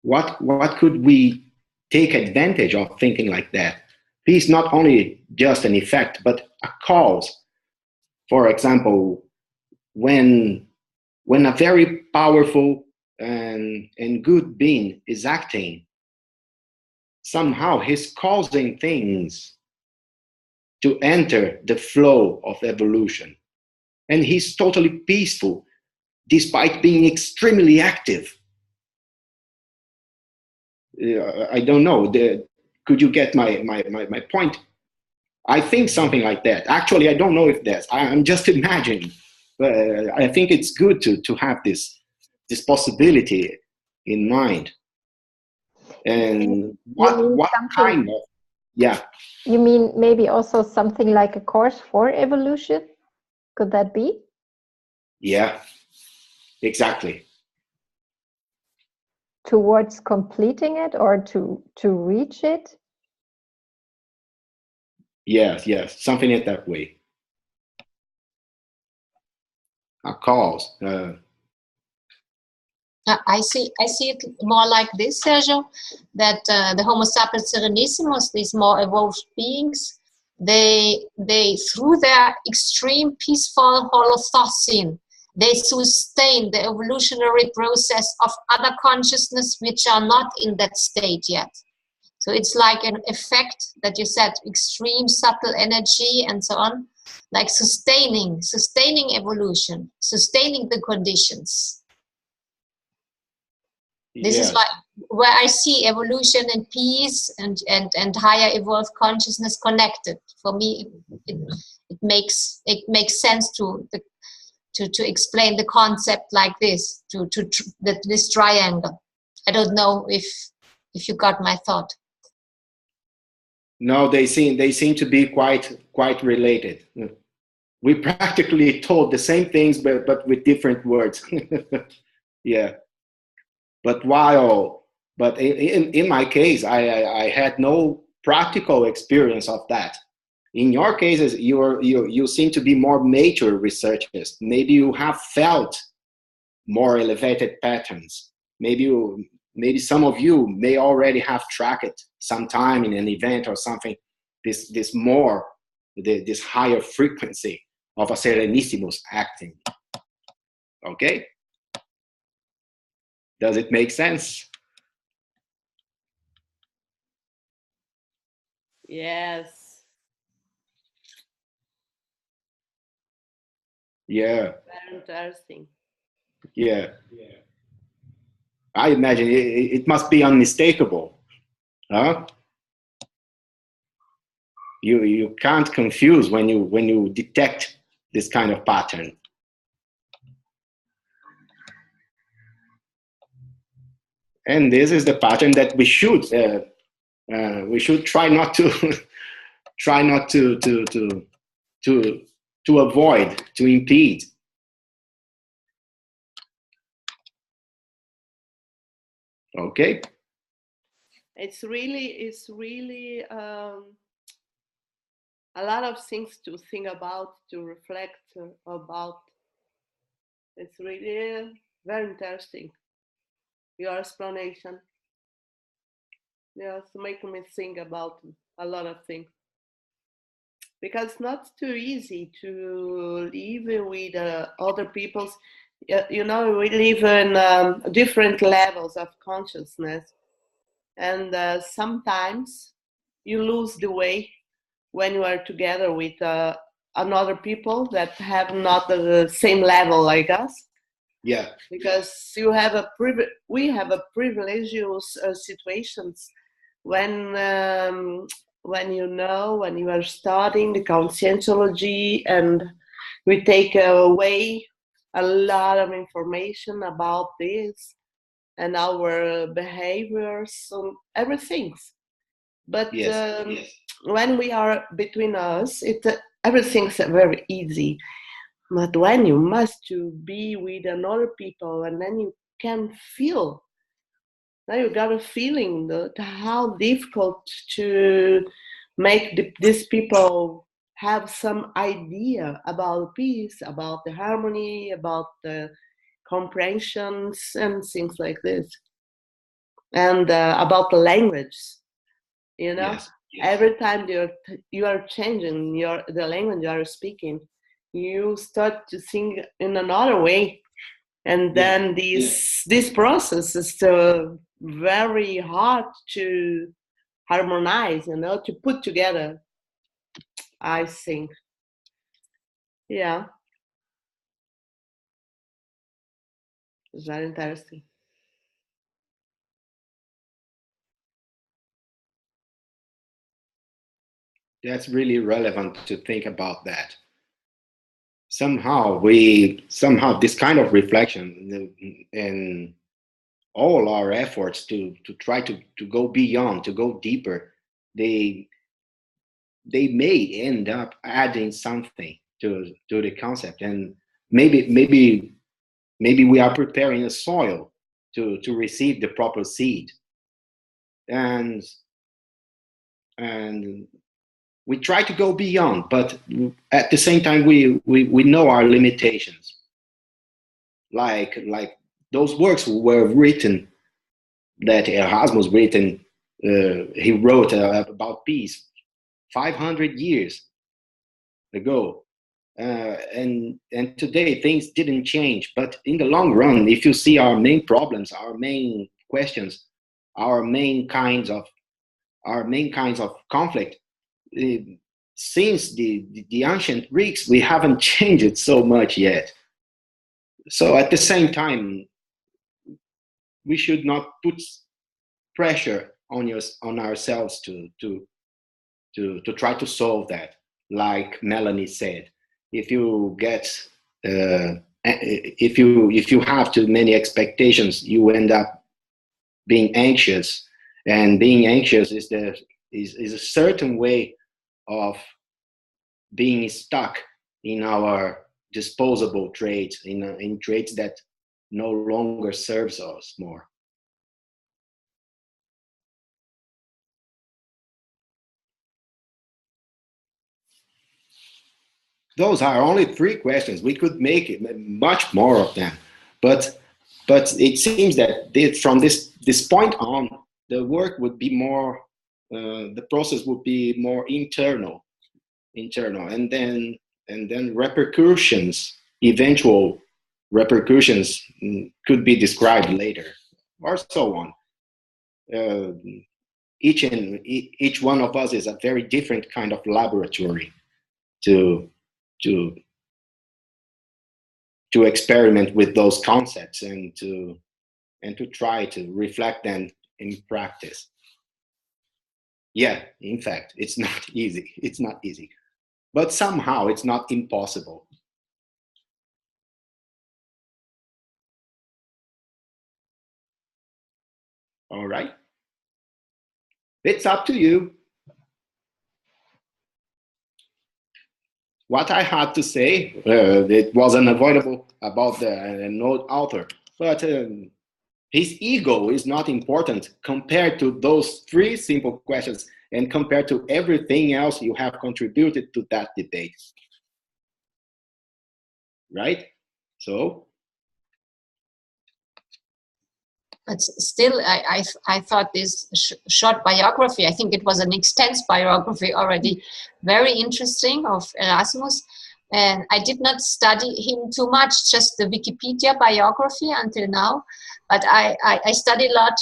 what could we take advantage of thinking like that? Peace not only just an effect, but a cause. For example, when a very powerful and good being is acting, somehow he's causing things to enter the flow of evolution. And he's totally peaceful, despite being extremely active. I don't know. Could you get my point? I think something like that. Actually, I don't know if that's. I'm just imagining. But I think it's good to have this possibility in mind. And what kind of, yeah. You mean maybe also something like a course for evolution? Could that be? Yeah, exactly. Towards completing it or to reach it? Yes, something in that way. A cause. I see it more like this, Sergio, that the Homo sapiens serenissimus, these more evolved beings, they through their extreme peaceful holocene, they sustain the evolutionary process of other consciousness which are not in that state yet. So it's like an effect that you said, extreme subtle energy and so on, like sustaining evolution, sustaining the conditions. This is where I see evolution and peace and higher evolved consciousness connected. For me, it makes sense to explain the concept like this, this triangle. I don't know if you got my thought. No, they seem to be quite related. We practically told the same things, but with different words. Yeah. But in my case, I had no practical experience of that. In your cases, you seem to be more mature researchers. Maybe you have felt more elevated patterns. Maybe some of you may already have tracked it sometime in an event or something. This higher frequency of a Serenissimus acting. Okay? Does it make sense? Yes. Yeah. Very interesting. Yeah. I imagine it must be unmistakable. Huh? You can't confuse when you detect this kind of pattern. And this is the pattern that we should try not to avoid, to impede. Okay. It's really a lot of things to think about, to reflect about. It's really very interesting, your explanation. Yes, making me think about a lot of things. Because it's not too easy to live with other people's, we live in different levels of consciousness. And sometimes you lose the way when you are together with another people that have not the same level like us. Yeah. Because we have a privileged situations when when you are studying the conscientiology, and we take away a lot of information about this and our behaviors and everything. But when we are between us, everything's very easy. But when you must to be with another people, and then you can feel, now you got a feeling that how difficult to make these people have some idea about peace, about the harmony, about the comprehensions and things like this, and about the language. You know, every time you are changing the language you are speaking, you start to think in another way, and then this process is very hard to harmonize, to put together, I think. Yeah, it's very interesting. That's really relevant to think about that. Somehow this kind of reflection and all our efforts to try to go beyond, to go deeper, they may end up adding something to the concept, and maybe we are preparing a soil to receive the proper seed, and we try to go beyond, but at the same time we know our limitations. Like those works were written, that Erasmus written, he wrote about peace 500 years ago, and today things didn't change. But in the long run, if you see our main problems, our main questions, our main kinds of conflict, since the ancient Greeks, we haven't changed it so much yet. So at the same time, we should not put pressure on ourselves to try to solve that. Like Melanie said, if you get if you have too many expectations, you end up being anxious, and being anxious is a certain way of being stuck in our disposable traits, in traits that no longer serves us more. Those are only 3 questions. We could make much more of them, but it seems that from this point on, the work would be more, the process would be more internal, and then repercussions, eventual repercussions, could be described later, or so on. Each one of us is a very different kind of laboratory to experiment with those concepts, and to try to reflect them in practice. Yeah, in fact, it's not easy. It's not easy, but somehow it's not impossible. All right, it's up to you. What I had to say, it was unavoidable about the note author, but his ego is not important compared to those 3 simple questions, and compared to everything else you have contributed to that debate. Right? So? But still, I thought this short biography, I think it was an extensive biography already, very interesting, of Erasmus. And I did not study him too much, just the Wikipedia biography until now. But I studied a lot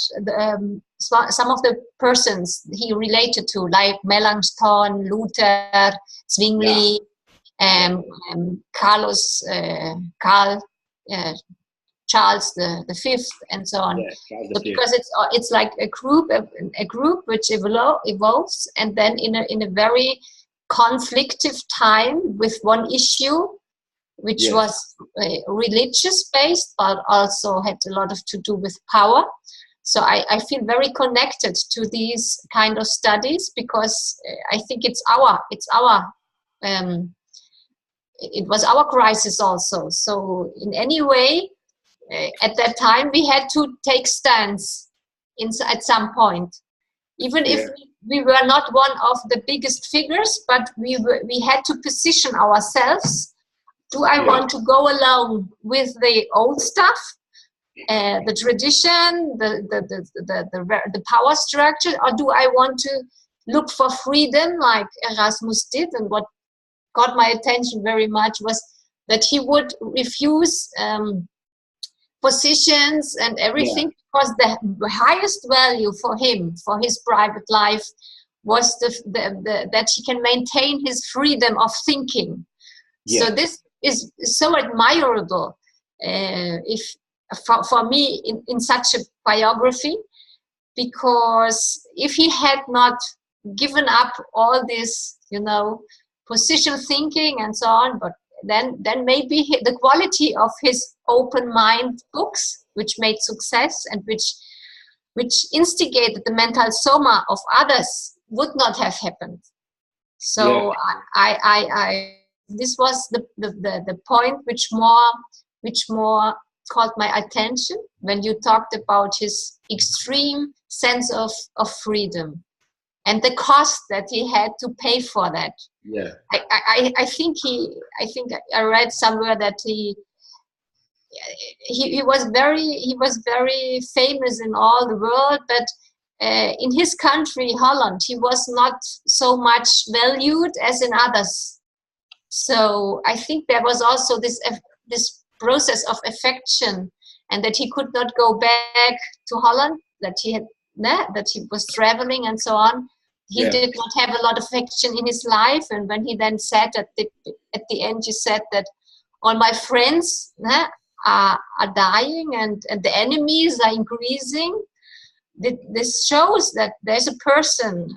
some of the persons he related to, like Melanchthon, Luther, Zwingli, Charles the Fifth, and so on. So because it's like a group which evolves, and then in a very conflictive time with one issue, which was religious based, but also had a lot to do with power. So I feel very connected to these kind of studies, because I think it was our crisis also. So in any way, at that time we had to take stance at some point, even if we were not one of the biggest figures, but we had to position ourselves. Do I want to go along with the old stuff, the tradition, the power structure, or do I want to look for freedom like Erasmus did? And what got my attention very much was that he would refuse positions and everything, because the highest value for him, for his private life, was that he can maintain his freedom of thinking. So this is so admirable for me in such a biography, because if he had not given up all this, position thinking and so on, but then maybe the quality of his open mind books, which made success and which instigated the mental soma of others, would not have happened. So I this was the point which more caught my attention when you talked about his extreme sense of freedom and the cost that he had to pay for that. I think I read somewhere that he was very famous in all the world, but in his country, Holland, he was not so much valued as in others. So I think there was also this process of affection, and that he could not go back to Holland, that he was traveling and so on. He did not have a lot of affection in his life, and when he then said at the end, he said that all my friends are dying and the enemies are increasing. This shows that there's a person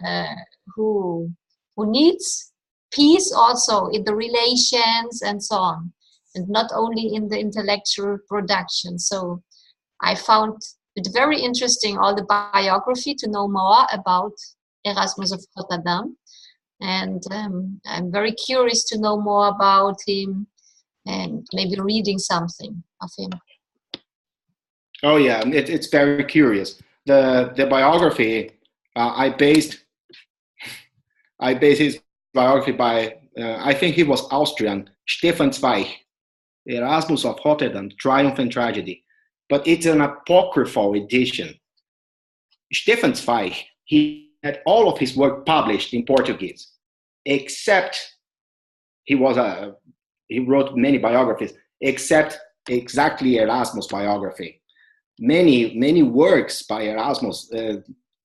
who needs peace also in the relations and so on, and not only in the intellectual production. So I found it very interesting, all the biography, to know more about Erasmus of Rotterdam. And I'm very curious to know more about him and maybe reading something of him. Oh yeah, it's very curious. The biography, I based his biography by, I think he was Austrian, Stefan Zweig, Erasmus of Rotterdam, Triumph and Tragedy. But it's an apocryphal edition. Stefan Zweig, he had all of his work published in Portuguese, except he wrote many biographies, except exactly Erasmus' biography. Many works by Erasmus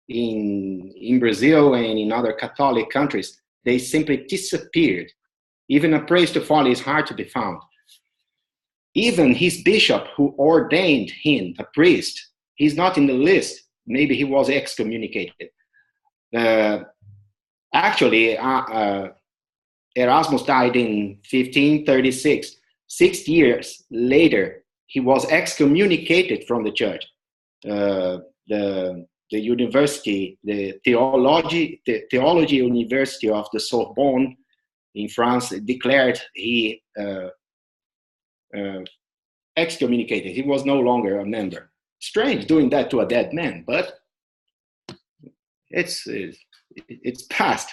in Brazil and in other Catholic countries, they simply disappeared. Even a praise to folly is hard to be found. Even his bishop who ordained him a priest, he's not in the list. Maybe he was excommunicated. Actually, Erasmus died in 1536. 6 years later, he was excommunicated from the church. The university, the theology University of the Sorbonne in France declared he excommunicated. He was no longer a member. Strange doing that to a dead man, but it's past.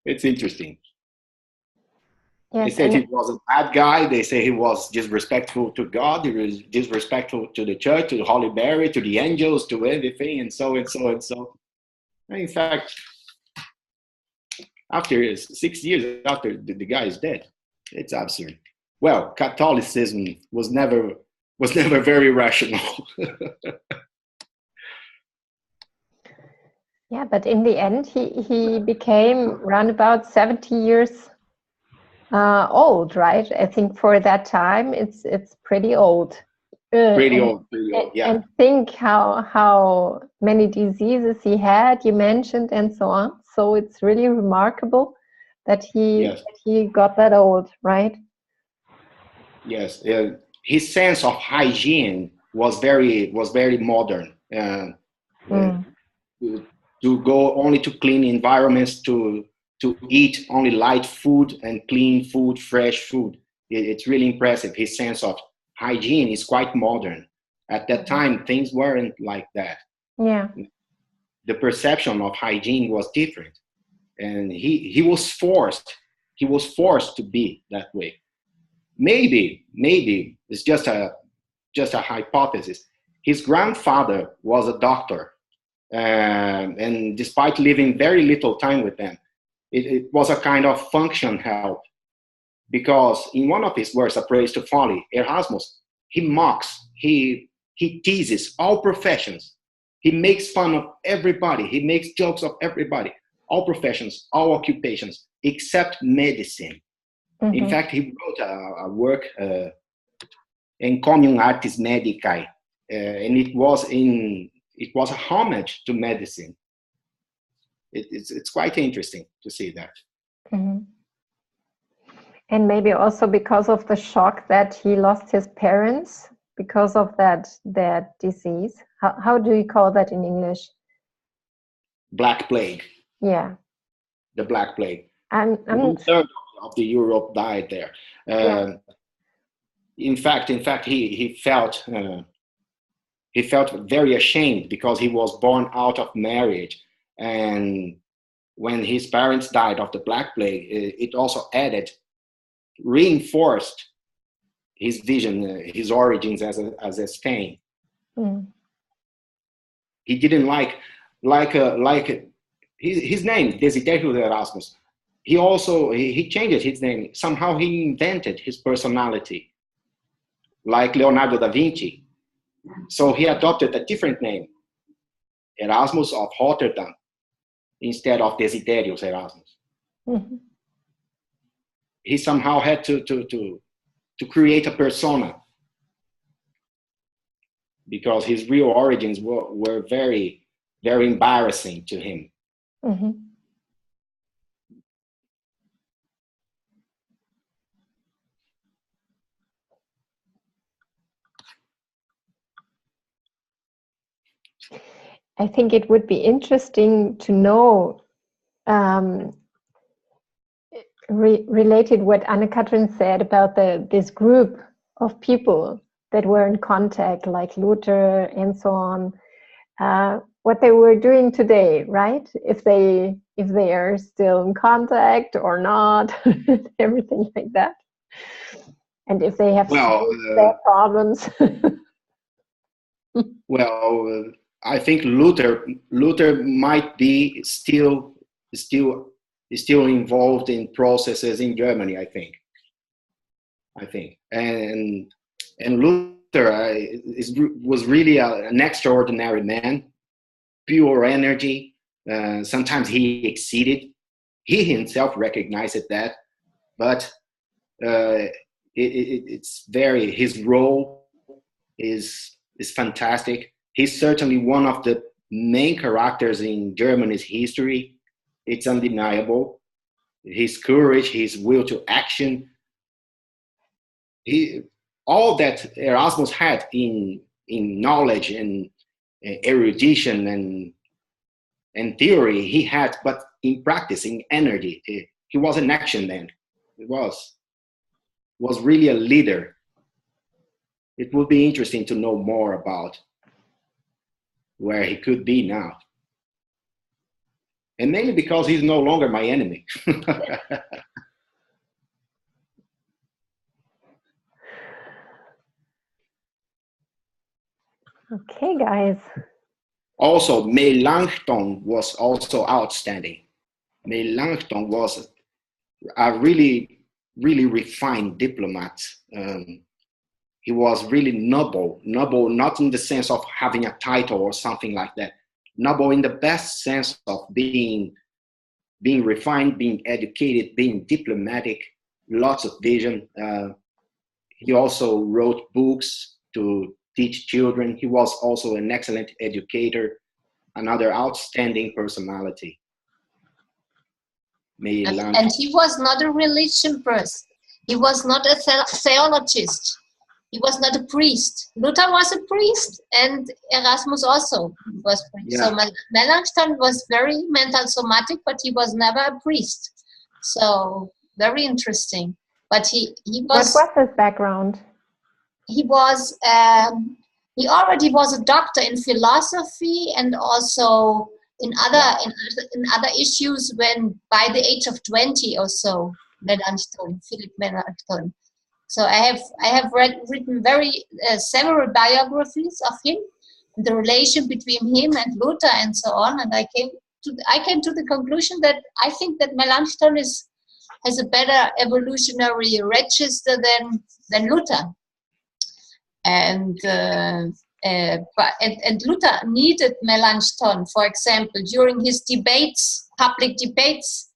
It's interesting. Yes, they said he was a bad guy. They say he was disrespectful to God. He was disrespectful to the church, to the Holy Mary, to the angels, to everything, and so and so and so. In fact, after 6 years after the guy is dead, it's absurd. Well, Catholicism was never very rational. Yeah, but in the end, he became around about 70 years old, right? I think for that time, it's pretty old. Pretty old, yeah. And think how many diseases he had, you mentioned, and so on. So it's really remarkable that he got that old, right? Yes, his sense of hygiene was very modern. To go only to clean environments, to eat only light food and clean food, fresh food. It's really impressive. His sense of hygiene is quite modern. At that time, things weren't like that. Yeah. The perception of hygiene was different, and he was forced to be that way. Maybe it's just a hypothesis. His grandfather was a doctor, and despite living very little time with them, it was a kind of function help, because in one of his works, A Praise to Folly, Erasmus, he mocks, he teases all professions. He makes fun of everybody. He makes jokes of everybody, all professions, all occupations, except medicine. Mm-hmm. In fact, he wrote a work, Encomium Artis Medicae, and it was a homage to medicine. It's quite interesting to see that. Mm-hmm. And maybe also because of the shock that he lost his parents because of that disease. How do you call that in English? Black Plague. Yeah. The Black Plague. And 1/3 of the Europe died there. Yeah. In fact, he felt very ashamed because he was born out of marriage, and when his parents died of the Black Plague, it also reinforced his vision, his origins as a Spain. Mm. He didn't like his name, Desiderius Erasmus. He changed his name. Somehow he invented his personality, like Leonardo da Vinci. So he adopted a different name, Erasmus of Rotterdam, instead of Desiderius Erasmus. Mm-hmm. He somehow had to create a persona, because his real origins were very, very embarrassing to him. Mm-hmm. I think it would be interesting to know, related what Anne-Catherine said about this group of people that were in contact, like Luther and so on, what they were doing today, right? If they are still in contact or not, everything like that, and if they have their problems. Well, I think Luther might be still involved in processes in Germany. I think, and Luther was really an extraordinary man, pure energy. Sometimes he exceeded. He himself recognized that, but it's very, his role is fantastic. He's certainly one of the main characters in Germany's history. It's undeniable. His courage, his will to action, all that Erasmus had in knowledge and erudition and theory, he had, but in practice, in energy. He was an action man. He was really a leader. It would be interesting to know more about where he could be now. And mainly because he's no longer my enemy. Okay, guys. Also, Melanchthon was also outstanding. Melanchthon was a really, really refined diplomat. He was really noble, not in the sense of having a title or something like that, noble in the best sense of being refined, being educated, being diplomatic, lots of vision. He also wrote books to teach children. He was also an excellent educator, another outstanding personality. And he was not a religion person. He was not a theologist. He was not a priest. Luther was a priest, and Erasmus also was a priest. Yeah. So Melanchthon was very mental somatic, but he was never a priest. So very interesting. But he was. What was his background? He was. He already was a doctor in philosophy and also in other issues when by the age of 20 or so. Philip Melanchthon. So I have written several biographies of him, the relation between him and Luther and so on, and I came to the conclusion that I think that Melanchthon has a better evolutionary register than Luther, and Luther needed Melanchthon, for example, during his debates, public debates.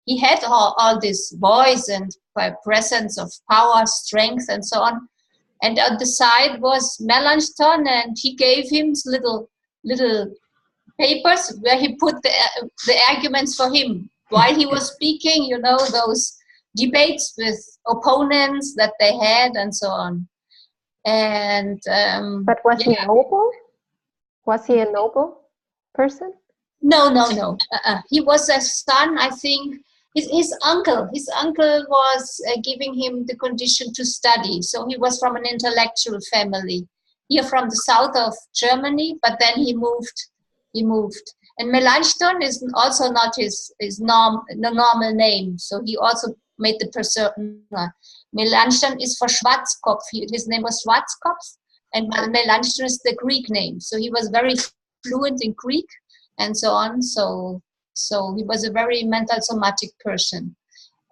He had all this voice and presence of power, strength, and so on. And on the side was Melanchthon, and he gave him little papers where he put the arguments for him while he was speaking. You know, those debates with opponents that they had, and so on. And but was he noble? Was he a noble person? No. He was a son, I think. His uncle was giving him the condition to study. So he was from an intellectual family here from the south of Germany, but then he moved. And Melanchthon is also not his normal name. So he also made the person. Melanchthon is for Schwarzkopf. His name was Schwarzkopf, and Melanchthon is the Greek name. So he was very fluent in Greek and so on. So he was a very mental somatic person,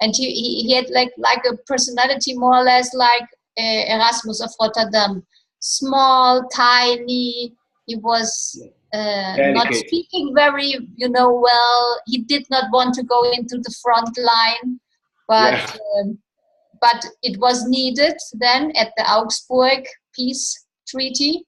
and he had like a personality more or less like Erasmus of Rotterdam, small, tiny. He was not speaking very, well. He did not want to go into the front line, but it was needed then at the Augsburg peace treaty,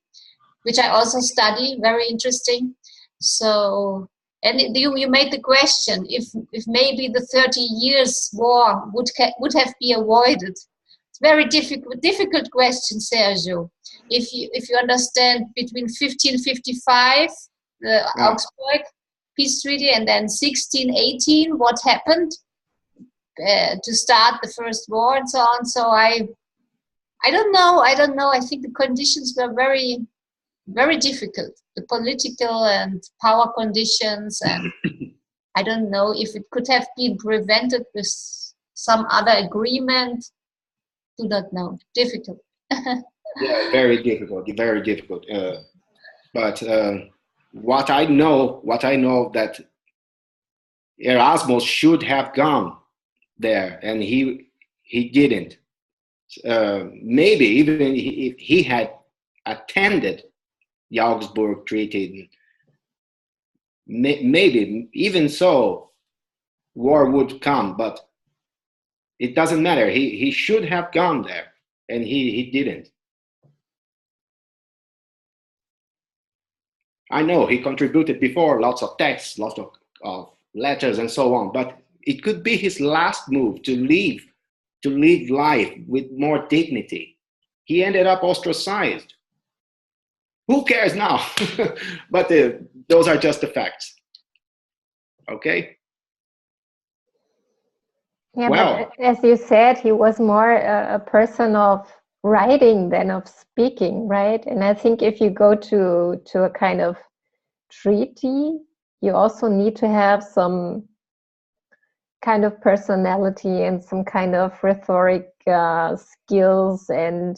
which I also study. Very interesting. So. And you made the question if maybe the 30 years war would have been avoided. It's very difficult question, Sergio. If you understand between 1555 the Augsburg peace treaty and then 1618 what happened to start the first war and so on. So I don't know. I think the conditions were very, very difficult. The political and power conditions, and I don't know if it could have been prevented with some other agreement. Do not know. Difficult. Yeah, very difficult. But what I know that Erasmus should have gone there, and he didn't. Maybe even if he had attended the Augsburg Treaty, maybe even so, war would come. But it doesn't matter. He should have gone there, and he didn't. I know he contributed before, lots of texts, lots of letters, and so on. But it could be his last move to live life with more dignity. He ended up ostracized. Who cares now? But those are just the facts. Okay? Yeah, well, but as you said, he was more a person of writing than of speaking, right? And I think if you go to a kind of treaty, you also need to have some kind of personality and some kind of rhetoric skills and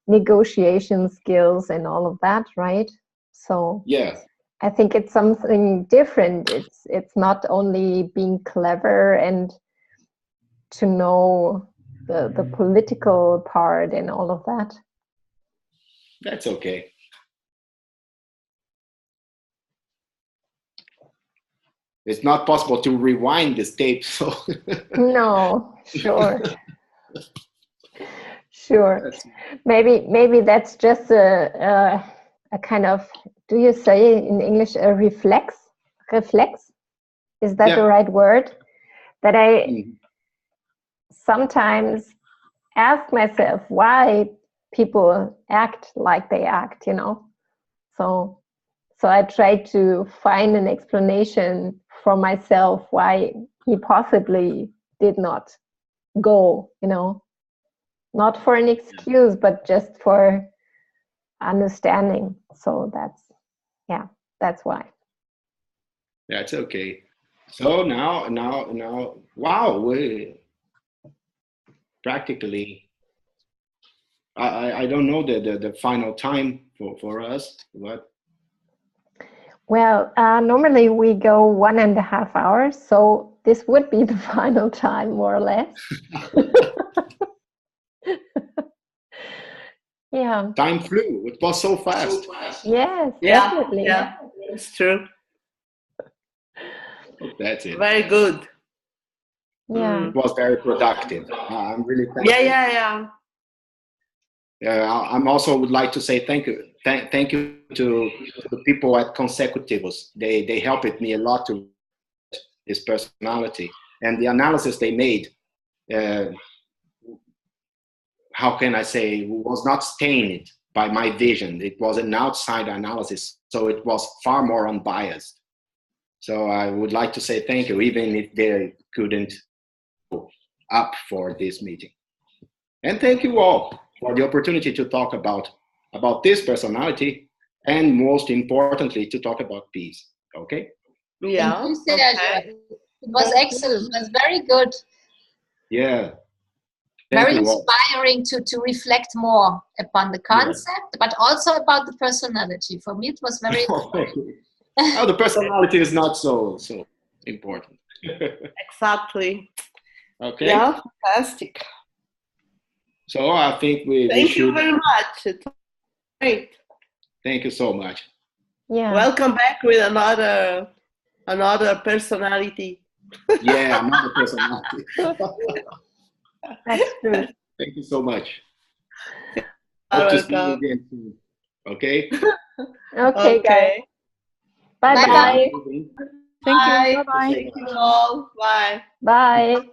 negotiation skills and all of that, right? So yeah, I think it's something different. It's not only being clever and to know the political part and all of that. That's okay. it's not possible to rewind this tape. So No, sure. Sure. Maybe that's just a kind of, do you say in English a reflex? Reflex? Is that the right word? That I sometimes ask myself why people act like they act, you know? So I try to find an explanation for myself why he possibly did not go, you know? Not for an excuse, but just for understanding. So that's why. That's okay. So now, wow, we practically, I don't know the final time for us, but. Well, normally we go 1.5 hours, so this would be the final time, more or less. Yeah. Time flew. It was so fast. Yes, definitely. Yeah, it's true. That's it. Very good. Yeah. It was very productive. I'm really thankful. Yeah. I'm also would like to say thank you. Thank you to the people at Consecutivos. They helped me a lot to this personality, and the analysis they made. How can I say, was not stained by my vision. It was an outside analysis, so it was far more unbiased. So I would like to say thank you, even if they couldn't go up for this meeting. And thank you all for the opportunity to talk about this personality, and most importantly, to talk about peace. Okay? Yeah. Thank you, Sergio. It was excellent. It was very good. Yeah. Very inspiring to reflect more upon the concept, but also about the personality. For me, it was very inspiring. Oh, the personality is not so important. Exactly. Okay. Yeah, fantastic. So I think we Thank should. you very much. It's great. Thank you so much. Yeah. Welcome back with another personality. Yeah, another personality. That's true. Thank you so much. Hope to see you again soon. Okay? Okay, guys. Bye-bye. Thank you. Bye-bye. Thank you all. Bye. Bye.